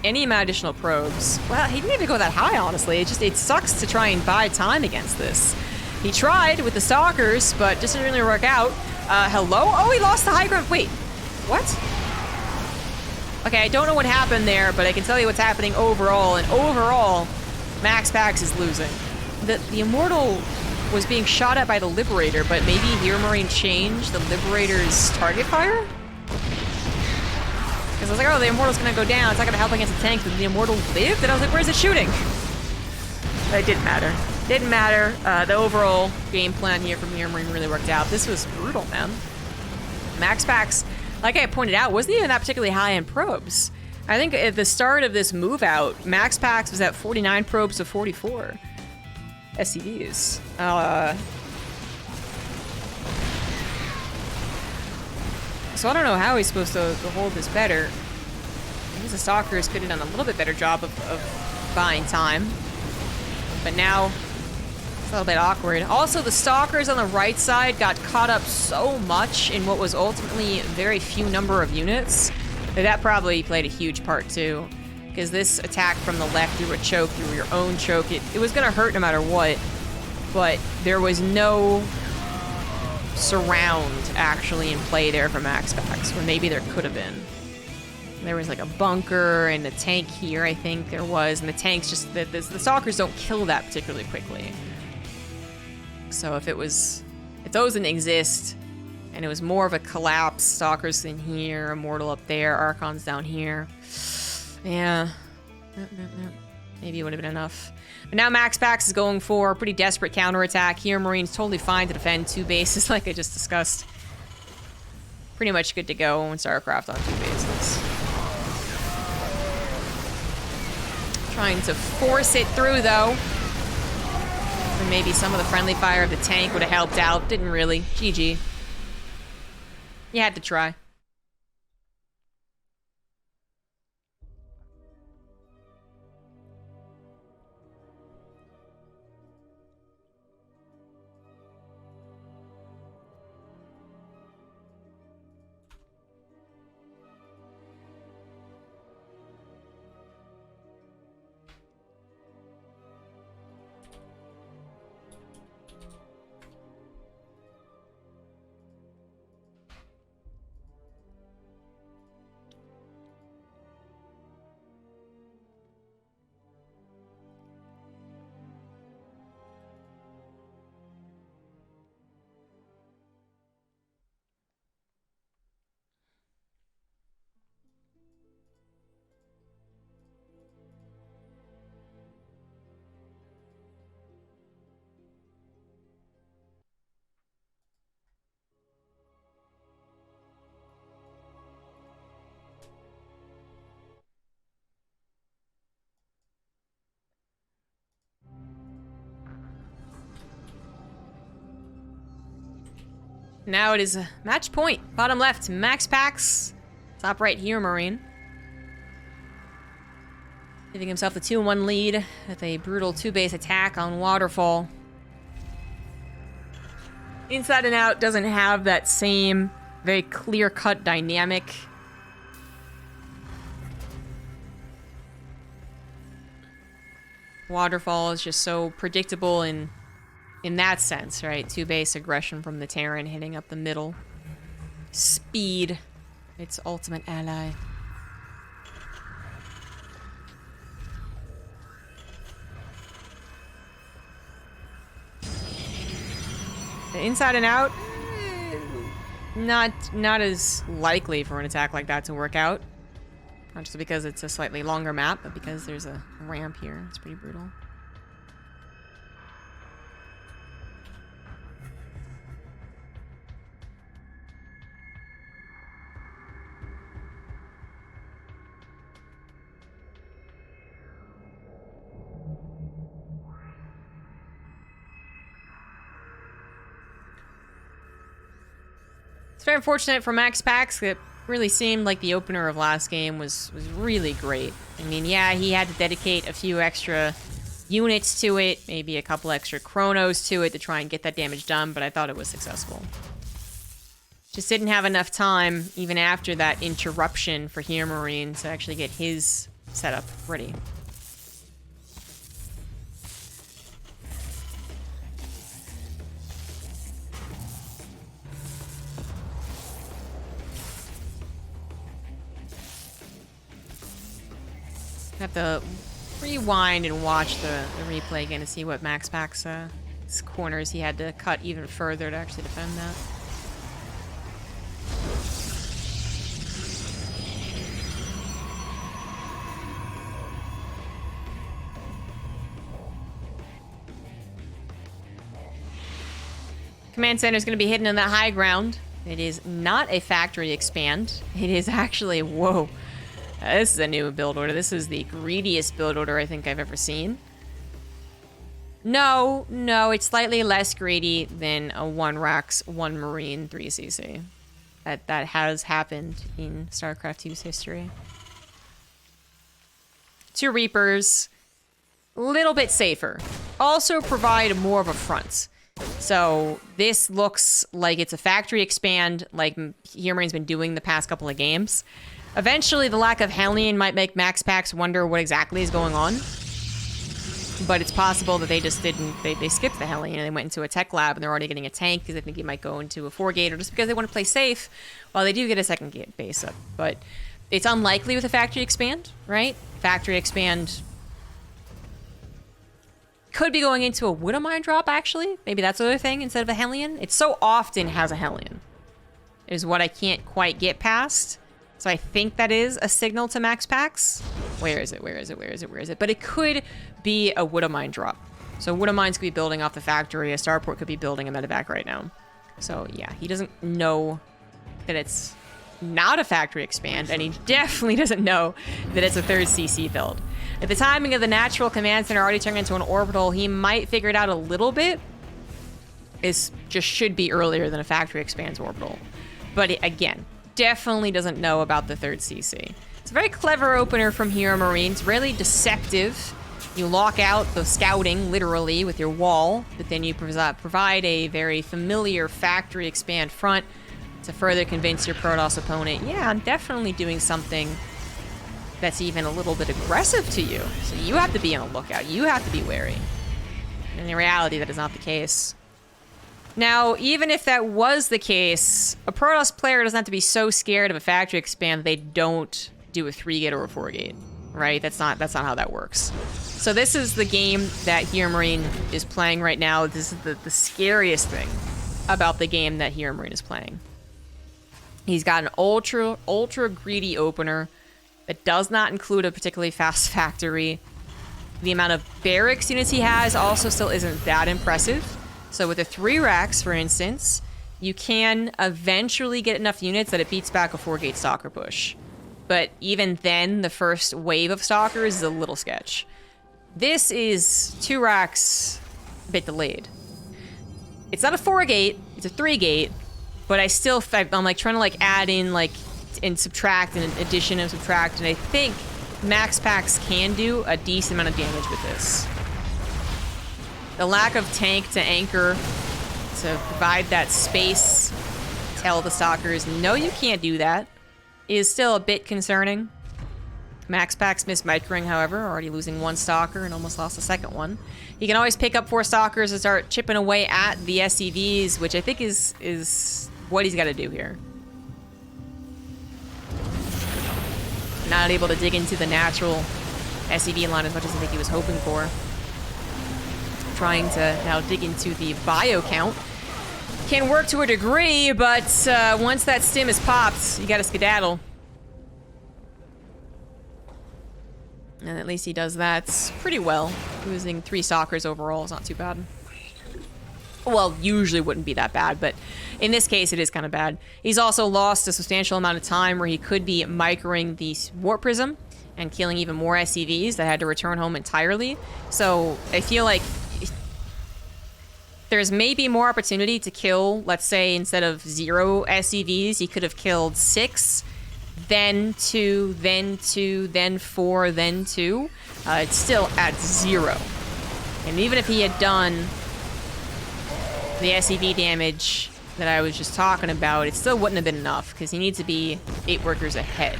any amount of additional probes. Well, he didn't even go that high, honestly. It sucks to try and buy time against this. He tried with the Stalkers, but just didn't really work out. Hello? Oh, he lost the high ground. Wait, what? Okay, I don't know what happened there, but I can tell you what's happening overall, and overall, MaxPax is losing. The Immortal was being shot at by the Liberator, but maybe HeRoMaRiNe changed the Liberator's target fire? Because I was like, oh, the Immortal's gonna go down, it's not gonna help against the tank, but the Immortal lived? And I was like, where's it shooting? But it didn't matter. Didn't matter. The overall game plan here from HeRoMaRiNe really worked out. This was brutal, man. MaxPax, like I pointed out, wasn't even that particularly high in probes. I think at the start of this move out, MaxPax was at 49 probes to 44 SCVs. So I don't know how he's supposed to hold this better. I guess the Stalkers could have done a little bit better job of buying time. But now, it's a little bit awkward. Also, the Stalkers on the right side got caught up so much in what was ultimately a very few number of units. That probably played a huge part too. Because this attack from the left through a choke, through your own choke, it was going to hurt no matter what. But there was no surround actually in play there for MaxPax, where maybe there could have been. There was like a bunker and a tank here, I think there was, and the tanks just, the Stalkers don't kill that particularly quickly. So if those didn't exist, and it was more of a collapse, Stalkers in here, Immortal up there, Archons down here, yeah, maybe it would have been enough. But now MaxPax is going for a pretty desperate counterattack. HeRoMaRiNe's totally fine to defend 2 bases like I just discussed. Pretty much good to go in StarCraft on 2 bases. Trying to force it through, though. And maybe some of the friendly fire of the tank would have helped out. Didn't really. GG. You had to try. Now it is match point. Bottom left, MaxPax. Top right, HeRoMaRinE. Giving himself the 2-1 lead with a brutal 2-base attack on Waterfall. Inside and Out doesn't have that same very clear-cut dynamic. Waterfall is just so predictable in that sense, right? 2-base aggression from the Terran hitting up the middle. Speed, its ultimate ally. The Inside and Out, not as likely for an attack like that to work out. Not just because it's a slightly longer map, but because there's a ramp here. It's pretty brutal. It's very unfortunate for MaxPax. It really seemed like the opener of last game was really great. I mean, yeah, he had to dedicate a few extra units to it, maybe a couple extra chronos to it to try and get that damage done, but I thought it was successful. Just didn't have enough time, even after that interruption for HeRoMaRinE, to actually get his setup ready. I have to rewind and watch the replay again to see what MaxPax's corners he had to cut even further to actually defend that. Command Center is going to be hidden in that high ground. It is not a factory expand. It is actually, whoa. This is a new build order. This is the greediest build order I think I've ever seen. No, it's slightly less greedy than a 1 Rax, 1 Marine, 3 CC. That has happened in StarCraft 2's history. 2 Reapers, a little bit safer. Also provide more of a front. So this looks like it's a factory expand like HeRoMaRinE's been doing the past couple of games. Eventually, the lack of Hellion might make MaxPax wonder what exactly is going on. But it's possible that they just didn't, they skipped the Hellion and they went into a tech lab and they're already getting a tank because they think he might go into a 4-gate or just because they want to play safe while they do get a 2nd gate base up. But it's unlikely with a factory expand, right? Factory expand could be going into a Widowmine drop, actually. Maybe that's the other thing instead of a Hellion. It so often has a Hellion, is what I can't quite get past. So I think that is a signal to MaxPax. Where is it? But it could be a Widowmine drop. So Widowmines could be building off the factory. A Starport could be building a medevac right now. So yeah, he doesn't know that it's not a factory expand, and he definitely doesn't know that it's a 3rd CC build. If the timing of the natural command center already turned into an orbital, he might figure it out a little bit. It just should be earlier than a factory expands orbital. But again, definitely doesn't know about the 3rd CC. It's a very clever opener from HeRoMaRinE. It's really deceptive. You lock out the scouting, literally, with your wall, but then you provide a very familiar factory expand front to further convince your Protoss opponent, yeah, I'm definitely doing something that's even a little bit aggressive to you. So you have to be on the lookout. You have to be wary. And in reality, that is not the case. Now, even if that was the case, a Protoss player doesn't have to be so scared of a factory expand that they don't do a 3-gate or a 4-gate, right? That's not how that works. So this is the game that HeRoMaRinE is playing right now. This is the scariest thing about the game that HeRoMaRinE is playing. He's got an ultra greedy opener that does not include a particularly fast factory. The amount of barracks units he has also still isn't that impressive. So with a 3 Rax, for instance, you can eventually get enough units that it beats back a 4-gate Stalker push. But even then, the first wave of Stalkers is a little sketch. This is 2 Rax a bit delayed. It's not a 4-gate, it's a 3-gate, But I'm like trying to like add in like and subtract and addition and subtract, and I think MaxPax can do a decent amount of damage with this. The lack of tank to anchor to provide that space, tell the stalkers, no, you can't do that, is still a bit concerning. MaxPax missed microing, however, already losing one stalker and almost lost the second one. He can always pick up 4 stalkers and start chipping away at the SCVs, which I think is what he's got to do here. Not able to dig into the natural SCV line as much as I think he was hoping for. Trying to now dig into the bio count. Can work to a degree, but once that stim is popped, you gotta skedaddle. And at least he does that pretty well. Losing 3 stalkers overall is not too bad. Well, usually wouldn't be that bad, but in this case, it is kind of bad. He's also lost a substantial amount of time where he could be microing the warp prism and killing even more SCVs that had to return home entirely. So I feel like there's maybe more opportunity to kill, let's say, instead of 0 SCVs, he could have killed 6, then 2, then 2, then 4, then 2. It's still at 0. And even if he had done the SCV damage that I was just talking about, it still wouldn't have been enough, because he needs to be 8 workers ahead,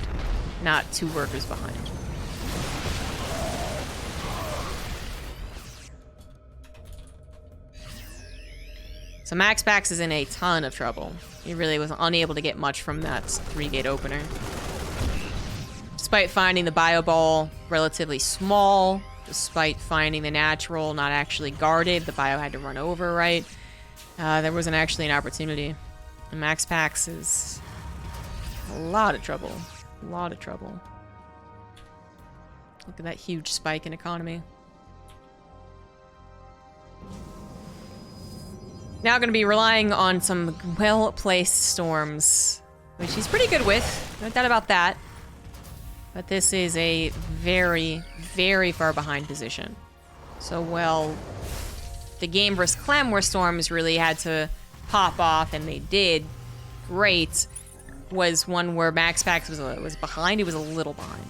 not 2 workers behind. So MaxPax is in a ton of trouble. He really was unable to get much from that 3-gate opener. Despite finding the bio ball relatively small, despite finding the natural not actually guarded, the bio had to run over, right? There wasn't actually an opportunity. And MaxPax is a lot of trouble. A lot of trouble. Look at that huge spike in economy. Now going to be relying on some well-placed storms, which he's pretty good with. No doubt about that. But this is a very, very far behind position. So, well, the game versus Clem where storms really had to pop off, and they did great, was one where MaxPax was behind. He was a little behind.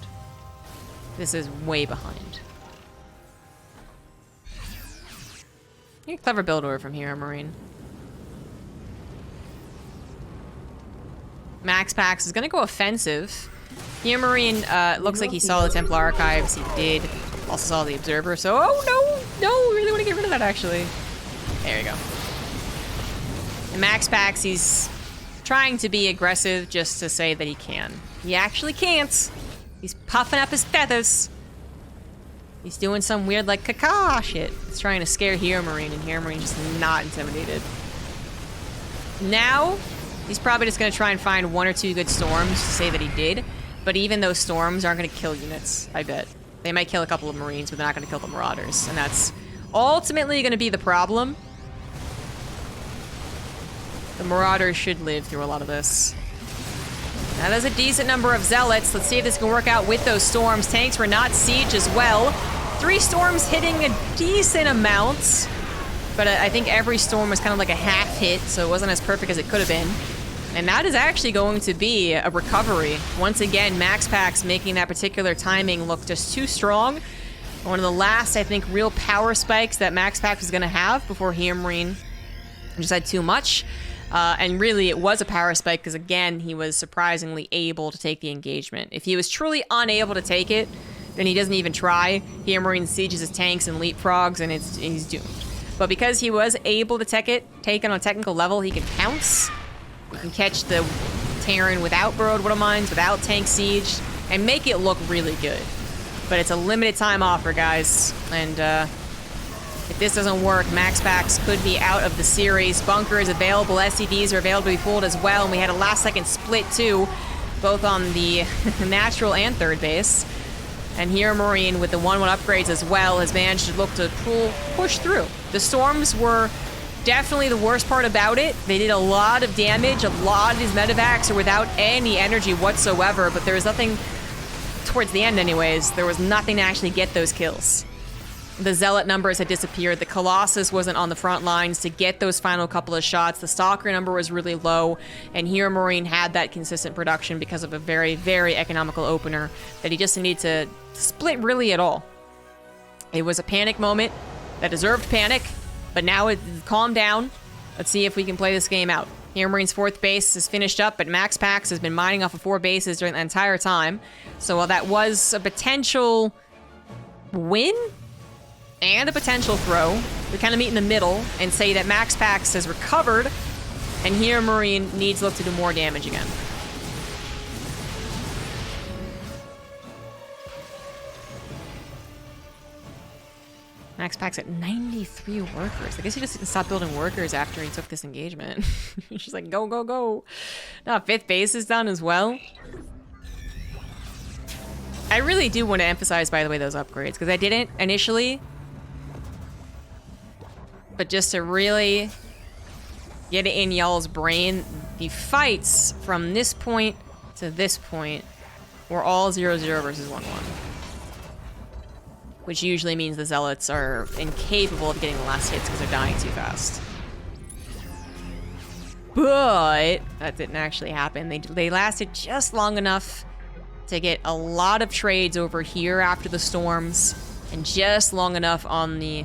This is way behind. You're a clever build order from HeRoMaRinE. MaxPax is going to go offensive. HeRoMaRinE looks like he saw the Templar Archives. He did. Also saw the Observer. So, oh no! No, we really want to get rid of that, actually. There you go. And MaxPax, he's trying to be aggressive just to say that he can. He actually can't. He's puffing up his feathers. He's doing some weird, like, caca shit. He's trying to scare HeRoMaRinE, and HeRoMaRinE just not intimidated. Now, he's probably just going to try and find 1 or 2 good storms to say that he did. But even those storms aren't going to kill units, I bet. They might kill a couple of Marines, but they're not going to kill the Marauders. And that's ultimately going to be the problem. The Marauders should live through a lot of this. Now, there's a decent number of Zealots. Let's see if this can work out with those storms. Tanks were not siege as well. 3 storms hitting a decent amount. But I think every storm was kind of like a half hit, so it wasn't as perfect as it could have been. And that is actually going to be a recovery. Once again, MaxPax making that particular timing look just too strong. One of the last, I think, real power spikes that MaxPax was going to have before HeRoMaRinE just had too much. And really, it was a power spike because, again, he was surprisingly able to take the engagement. If he was truly unable to take it, then he doesn't even try. HeRoMaRinE sieges his tanks and leapfrogs, and he's doomed. But because he was able to take it on a technical level, he can pounce. He can catch the Terran without Burrowed Widow Mines, without tank siege, and make it look really good. But it's a limited time offer, guys. And if this doesn't work, MaxPax could be out of the series. Bunker is available. SCVs are available to be pulled as well. And we had a last-second split, too, both on the natural and third base. And HeRoMaRinE, with the 1-1 upgrades as well, has managed to look to push through. The storms were definitely the worst part about it. They did a lot of damage. A lot of these medevacs are without any energy whatsoever, but there was nothing, towards the end anyways, there was nothing to actually get those kills. The Zealot numbers had disappeared. The Colossus wasn't on the front lines to get those final couple of shots. The Stalker number was really low, and HeRoMaRinE had that consistent production because of a very, very economical opener that he just needed to split really at all. It was a panic moment that deserved panic, but now it's calmed down. Let's see if we can play this game out. HeRoMaRinE's 4th base is finished up, but MaxPax has been mining off of 4 bases during the entire time. So while that was a potential win and a potential throw, we kind of meet in the middle and say that MaxPax has recovered and HeRoMaRinE needs to look to do more damage again. MaxPax at 93 workers. I guess he just didn't stop building workers after he took this engagement. She's like, go, go, go. Now 5th base is done as well. I really do want to emphasize, by the way, those upgrades, because I didn't initially. But just to really get it in y'all's brain, the fights from this point to this point were all 0-0 versus 1-1. Which usually means the Zealots are incapable of getting the last hits because they're dying too fast. But that didn't actually happen. They lasted just long enough to get a lot of trades over here after the storms, and just long enough on the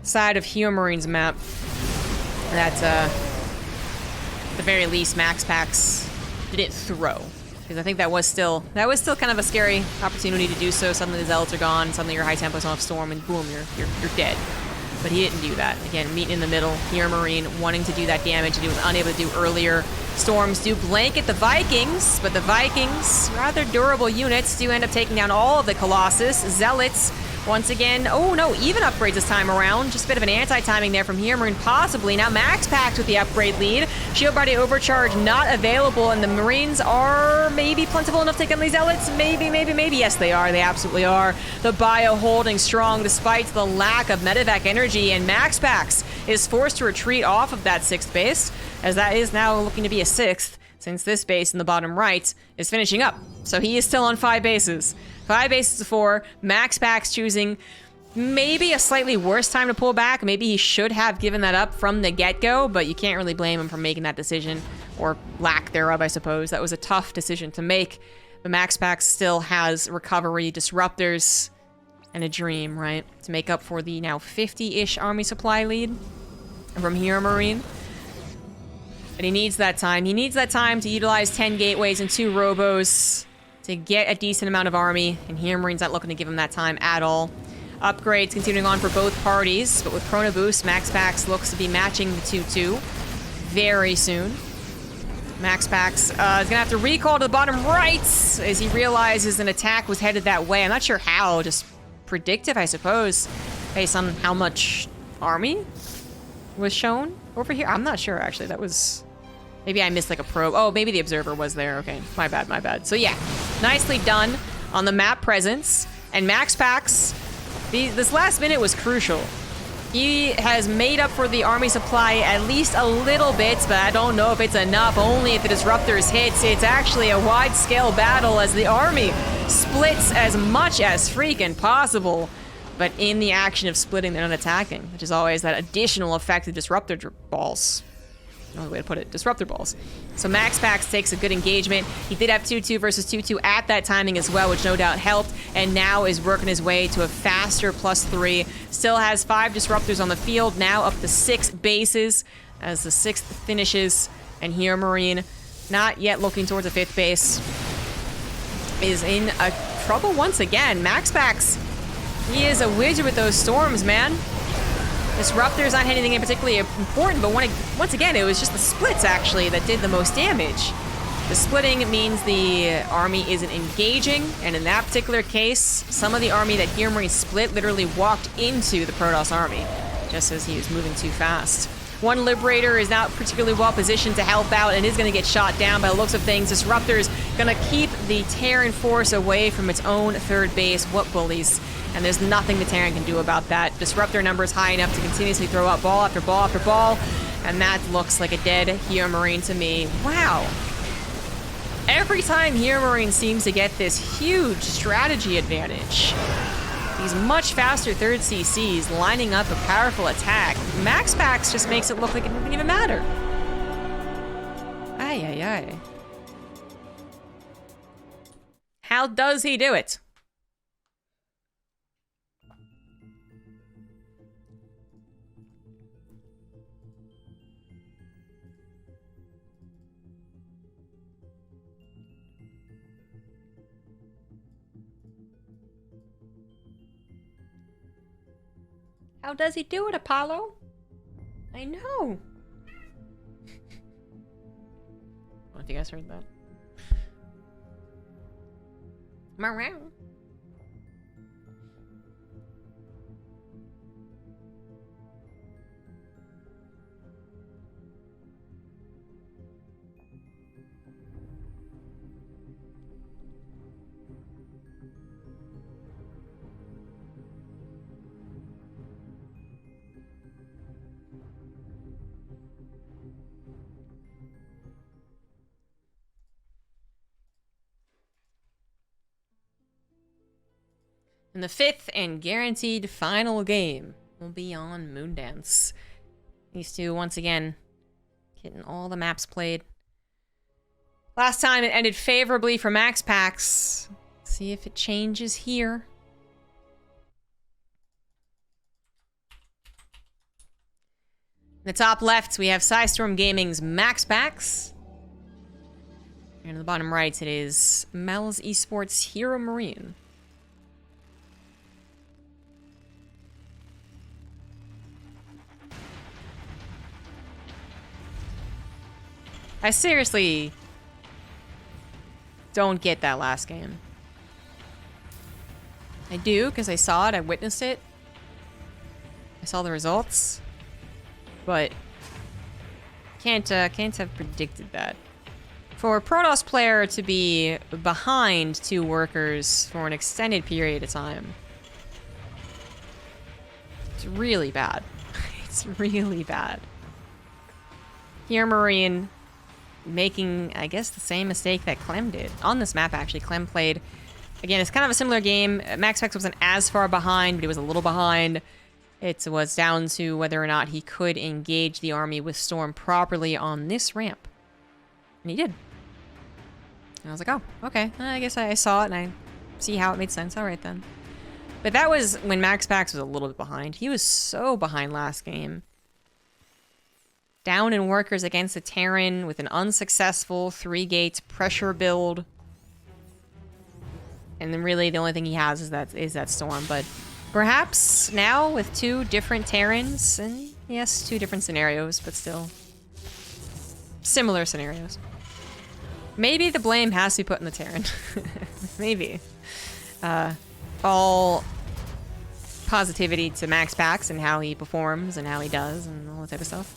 side of HeRoMaRinE's map that, at the very least, MaxPax didn't throw. Because I think that was still kind of a scary opportunity to do so. Suddenly the Zealots are gone, suddenly your high tempo's on storm, and boom, you're dead. But he didn't do that. Again, meeting in the middle, HeRoMaRinE wanting to do that damage that he was unable to do earlier. Storms do blanket the Vikings, but the Vikings, rather durable units, do end up taking down all of the Colossus. Zealots, once again, oh no, even upgrades this time around. Just a bit of an anti-timing there from HeRoMaRinE, possibly. Now MaxPax with the upgrade lead. Shield Body Overcharge not available, and the Marines are maybe plentiful enough to take on these Zealots. Maybe. Yes, they are. They absolutely are. The Bio holding strong despite the lack of medevac energy, and MaxPax is forced to retreat off of that 6th base, as that is now looking to be a 6th, since this base in the bottom right is finishing up. So he is still on 5 bases. 5 bases to 4. MaxPax choosing maybe a slightly worse time to pull back. Maybe he should have given that up from the get-go, but you can't really blame him for making that decision, or lack thereof, I suppose. That was a tough decision to make. But MaxPax still has recovery, disruptors, and a dream, right? To make up for the now 50-ish army supply lead from HeRoMaRinE. But he needs that time. He needs that time to utilize 10 gateways and 2 robos to get a decent amount of army, and HeRoMaRinE's not looking to give him that time at all. Upgrades continuing on for both parties, but with Chrono Boost, MaxPax looks to be matching the 2-2 very soon. MaxPax is going to have to recall to the bottom right as he realizes an attack was headed that way. I'm not sure how, just predictive, I suppose, based on how much army was shown over here. I'm not sure, actually. That was... Maybe I missed like a probe. Oh, maybe the observer was there. Okay, my bad. So yeah, nicely done on the map presence. And MaxPax, this last minute was crucial. He has made up for the army supply at least a little bit, but I don't know if it's enough. Only if the disruptors hits. It's actually a wide-scale battle as the army splits as much as freaking possible. But in the action of splitting, they're not attacking, which is always that additional effect of disruptor balls. Another way to put it, disruptor balls. So MaxPax takes a good engagement. He did have 2-2 versus 2-2 at that timing as well, which no doubt helped, and now is working his way to a faster +3. Still has 5 disruptors on the field, now up to 6 bases as the 6th finishes, and HeRoMaRinE, not yet looking towards a 5th base, is in trouble once again. MaxPax, he is a wizard with those storms, man. Disruptors aren't anything in particularly important, but once again, it was just the splits, actually, that did the most damage. The splitting means the army isn't engaging, and in that particular case, some of the army that HeRoMaRinE split literally walked into the Protoss army, just as he was moving too fast. One Liberator is not particularly well positioned to help out and is going to get shot down by the looks of things. Disruptor's going to keep the Terran force away from its own 3rd base. What bullies. And there's nothing the Terran can do about that. Disruptor number is high enough to continuously throw out ball after ball after ball. And that looks like a dead HeRoMaRinE to me. Wow. Every time HeRoMaRinE seems to get this huge strategy advantage, these much faster third CCs lining up a powerful attack. MaxPax just makes it look like it didn't even matter. Ay, ay, ay. How does he do it? How does he do it, Apollo? I know. I don't know if you guys heard that. Meow. And the fifth and guaranteed final game will be on Moondance. These two, once again, getting all the maps played. Last time it ended favorably for MaxPax. See if it changes here. In the top left, we have Psystorm Gaming's MaxPax. And in the bottom right, it is Mel's Esports HeRoMaRinE. I seriously don't get that last game. I do, because I saw it, I witnessed it. I saw the results. But can't have predicted that. For a Protoss player to be behind two workers for an extended period of time, it's really bad. It's really bad. HeRoMaRinE making, I guess, the same mistake that Clem did. On this map, actually, Clem played... Again, it's kind of a similar game. MaxPax wasn't as far behind, but he was a little behind. It was down to whether or not he could engage the army with Storm properly on this ramp. And he did. And I was like, oh, okay. I guess I saw it, and I see how it made sense. All right, then. But that was when MaxPax was a little bit behind. He was so behind last game. Down in workers against a Terran with an unsuccessful 3-gate pressure build. And then really the only thing he has is that Storm. But perhaps now with two different Terrans, and yes, two different scenarios, but still similar scenarios. Maybe the blame has to be put on the Terran. Maybe. All positivity to MaxPax and how he performs and how he does and all that type of stuff,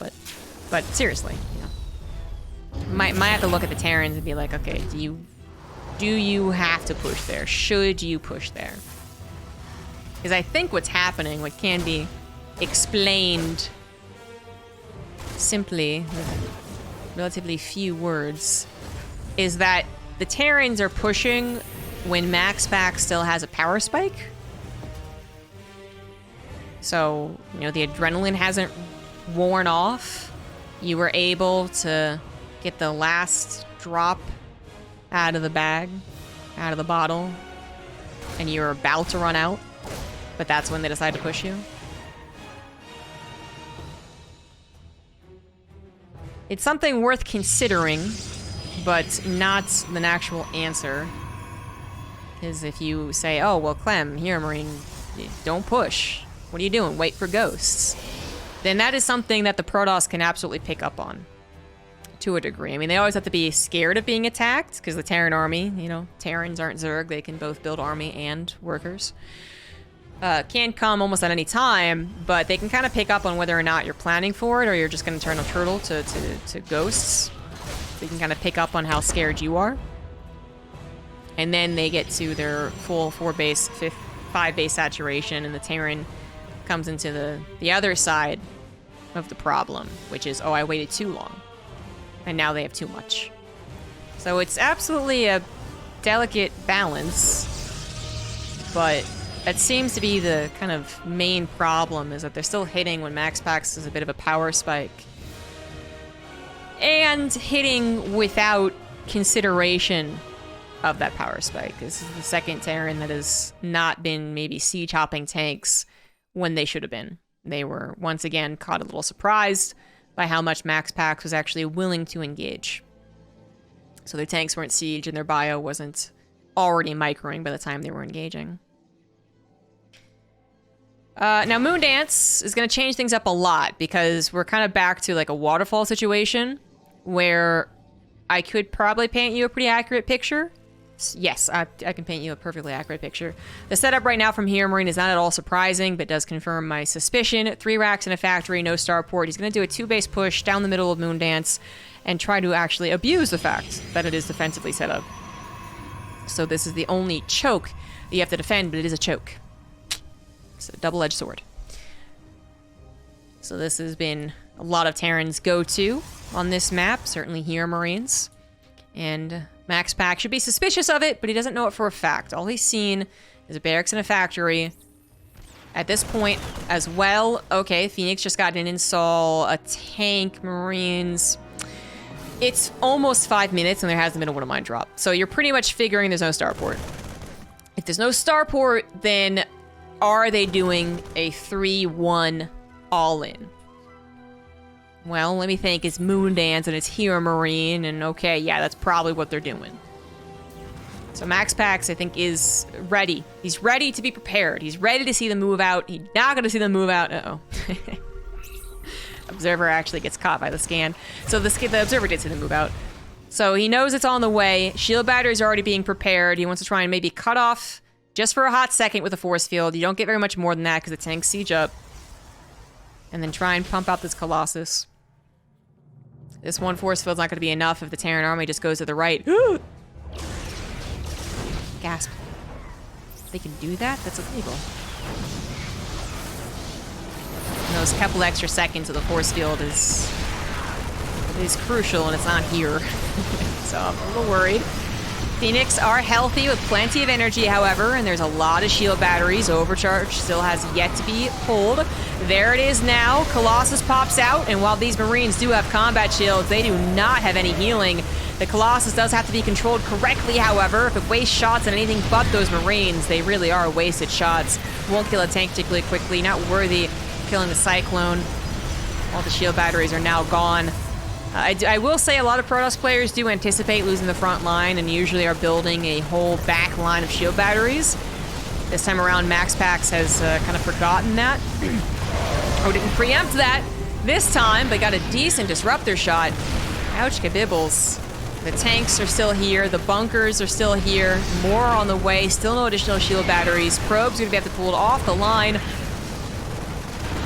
but seriously, you know, might have to look at the Terrans and be like, okay, do you have to push there? Should you push there? Because I think what's happening, what can be explained simply with relatively few words, is that the Terrans are pushing when MaxPax still has a power spike. So, you know, the adrenaline hasn't worn off. You were able to get the last drop out of the bag, out of the bottle, and you're about to run out, but that's when they decide to push you. It's something worth considering, but not the actual answer. Because if you say, oh, well, Clem, HeRoMaRinE, don't push. What are you doing? Wait for ghosts. Then that is something that the Protoss can absolutely pick up on. To a degree. I mean, they always have to be scared of being attacked, because the Terran army, you know, Terrans aren't Zerg. They can both build army and workers. Can come almost at any time, but they can kind of pick up on whether or not you're planning for it, or you're just going to turn a turtle to ghosts. They can kind of pick up on how scared you are. And then they get to their full 5 base saturation, and the Terran comes into the other side of the problem, which is, oh, I waited too long. And now they have too much. So it's absolutely a delicate balance, but That seems to be the kind of main problem, is that they're still hitting when MaxPax is a bit of a power spike. And hitting without consideration of that power spike. This is the second Terran that has not been maybe siege-hopping tanks when they should have been. They were, once again, caught a little surprised by how much MaxPax was actually willing to engage. So their tanks weren't siege and their bio wasn't already microing by the time they were engaging. Now, Moondance is going to change things up a lot because we're kind of back to like a waterfall situation where I could probably paint you a pretty accurate picture. Yes, I can paint you a perfectly accurate picture. The setup right now from HeRoMaRinE is not at all surprising, but does confirm my suspicion. 3 racks in a factory, no starport. He's going to do a 2-base push down the middle of Moondance and try to actually abuse the fact that it is defensively set up. So this is the only choke that you have to defend, but it is a choke. It's a double-edged sword. So this has been a lot of Terran's go-to on this map, certainly HeRoMaRiNE's. And MaxPax should be suspicious of it, but he doesn't know it for a fact. All he's seen is a barracks and a factory. At this point as well, okay, Phoenix just got an install, a tank, Marines. It's almost 5 minutes and there hasn't been a one of mine drop. So you're pretty much figuring there's no starport. If there's no starport, then are they doing a 3-1 all-in? Well, let me think. It's Moondance and it's HeRoMaRinE, and okay, yeah, that's probably what they're doing. So MaxPax, I think, is ready. He's ready to be prepared. He's ready to see them move out. He's not going to see them move out. Uh-oh. Observer actually gets caught by the scan. So the Observer did see them move out. So he knows it's on the way. Shield batteries are already being prepared. He wants to try and maybe cut off just for a hot second with a force field. You don't get very much more than that because the tanks siege up. And then try and pump out this Colossus. This one force field's not going to be enough if the Terran army just goes to the right. Gasp. They can do that? That's illegal. And those couple extra seconds of the force field is crucial, and it's not here. So I'm a little worried. Phoenix are healthy with plenty of energy, however, and there's a lot of shield batteries. Overcharge still has yet to be pulled. There it is now. Colossus pops out, and while these Marines do have combat shields, they do not have any healing. The Colossus does have to be controlled correctly, however. If it wastes shots on anything but those Marines, they really are wasted shots. Won't kill a tank particularly quickly, not worthy of killing the Cyclone. All the shield batteries are now gone. I will say a lot of Protoss players do anticipate losing the front line and usually are building a whole back line of shield batteries. This time around, MaxPax has kind of forgotten that. Or didn't preempt that this time, but got a decent disruptor shot. Ouch, kabibbles. The tanks are still here. The bunkers are still here. More on the way. Still no additional shield batteries. Probes are going to have to pull it off the line.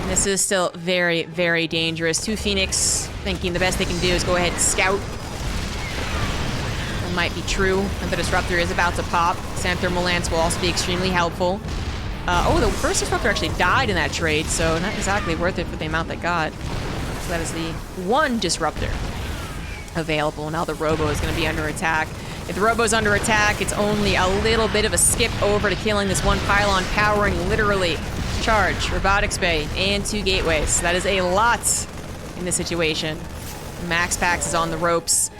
This is still very, very dangerous. 2 Phoenix thinking the best they can do is go ahead and scout. That might be true. And the disruptor is about to pop. Sand Thermal Lance will also be extremely helpful. Oh, the first disruptor actually died in that trade, so not exactly worth it for the amount they got. So that is the 1 disruptor available. Now the Robo is going to be under attack. If the Robo's under attack, it's only a little bit of a skip over to killing this 1 pylon, powering literally charge, robotics bay, and 2 gateways. That is a lot in this situation. MaxPax is on the ropes.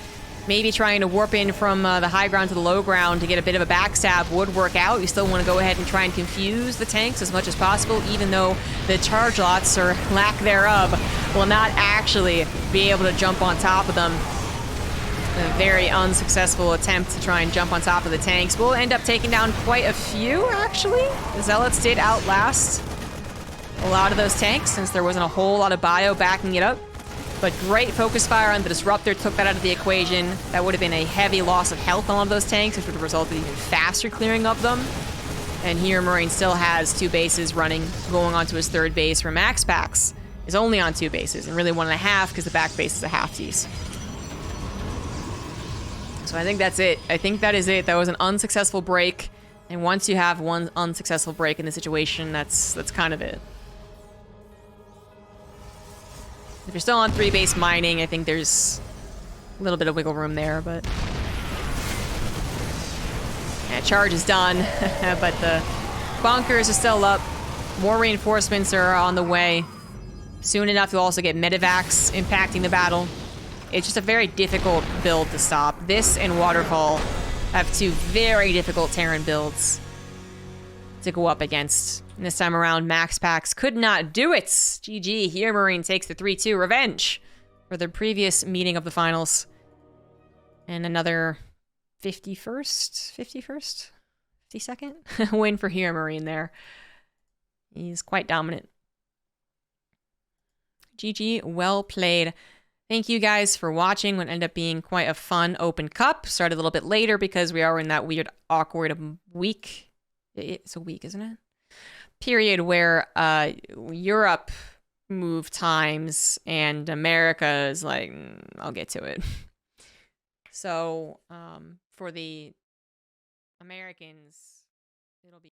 Maybe trying to warp in from the high ground to the low ground to get a bit of a backstab would work out. You still want to go ahead and try and confuse the tanks as much as possible, even though the charge lots, or lack thereof, will not actually be able to jump on top of them. A very unsuccessful attempt to try and jump on top of the tanks. We'll end up taking down quite a few, actually. The Zealots did outlast a lot of those tanks, since there wasn't a whole lot of bio backing it up. But great focus fire on the Disruptor took that out of the equation. That would have been a heavy loss of health on one of those tanks, which would have resulted in even faster clearing of them. And HeRoMaRinE still has 2 bases running, going on to his 3rd base, where MaxPax is only on 2 bases, and really 1.5 because the back base is a half-tease. So I think that's it. I think that is it. That was an unsuccessful break. And once you have 1 unsuccessful break in the situation, that's kind of it. If you're still on 3-base mining, I think there's a little bit of wiggle room there, but... yeah, charge is done, but the bunkers are still up. More reinforcements are on the way. Soon enough, you'll also get medevacs impacting the battle. It's just a very difficult build to stop. This and Waterfall have two very difficult Terran builds to go up against. And this time around, MaxPax could not do it. GG, HeRoMaRinE takes the 3-2 revenge for the previous meeting of the finals. And another 52nd win for HeRoMaRinE there. He's quite dominant. GG, well played. Thank you guys for watching what ended up being quite a fun open cup. Started a little bit later because we are in that weird, awkward week. It's a week, isn't it? Period where Europe moved times and America is like, I'll get to it. So for the Americans, it'll be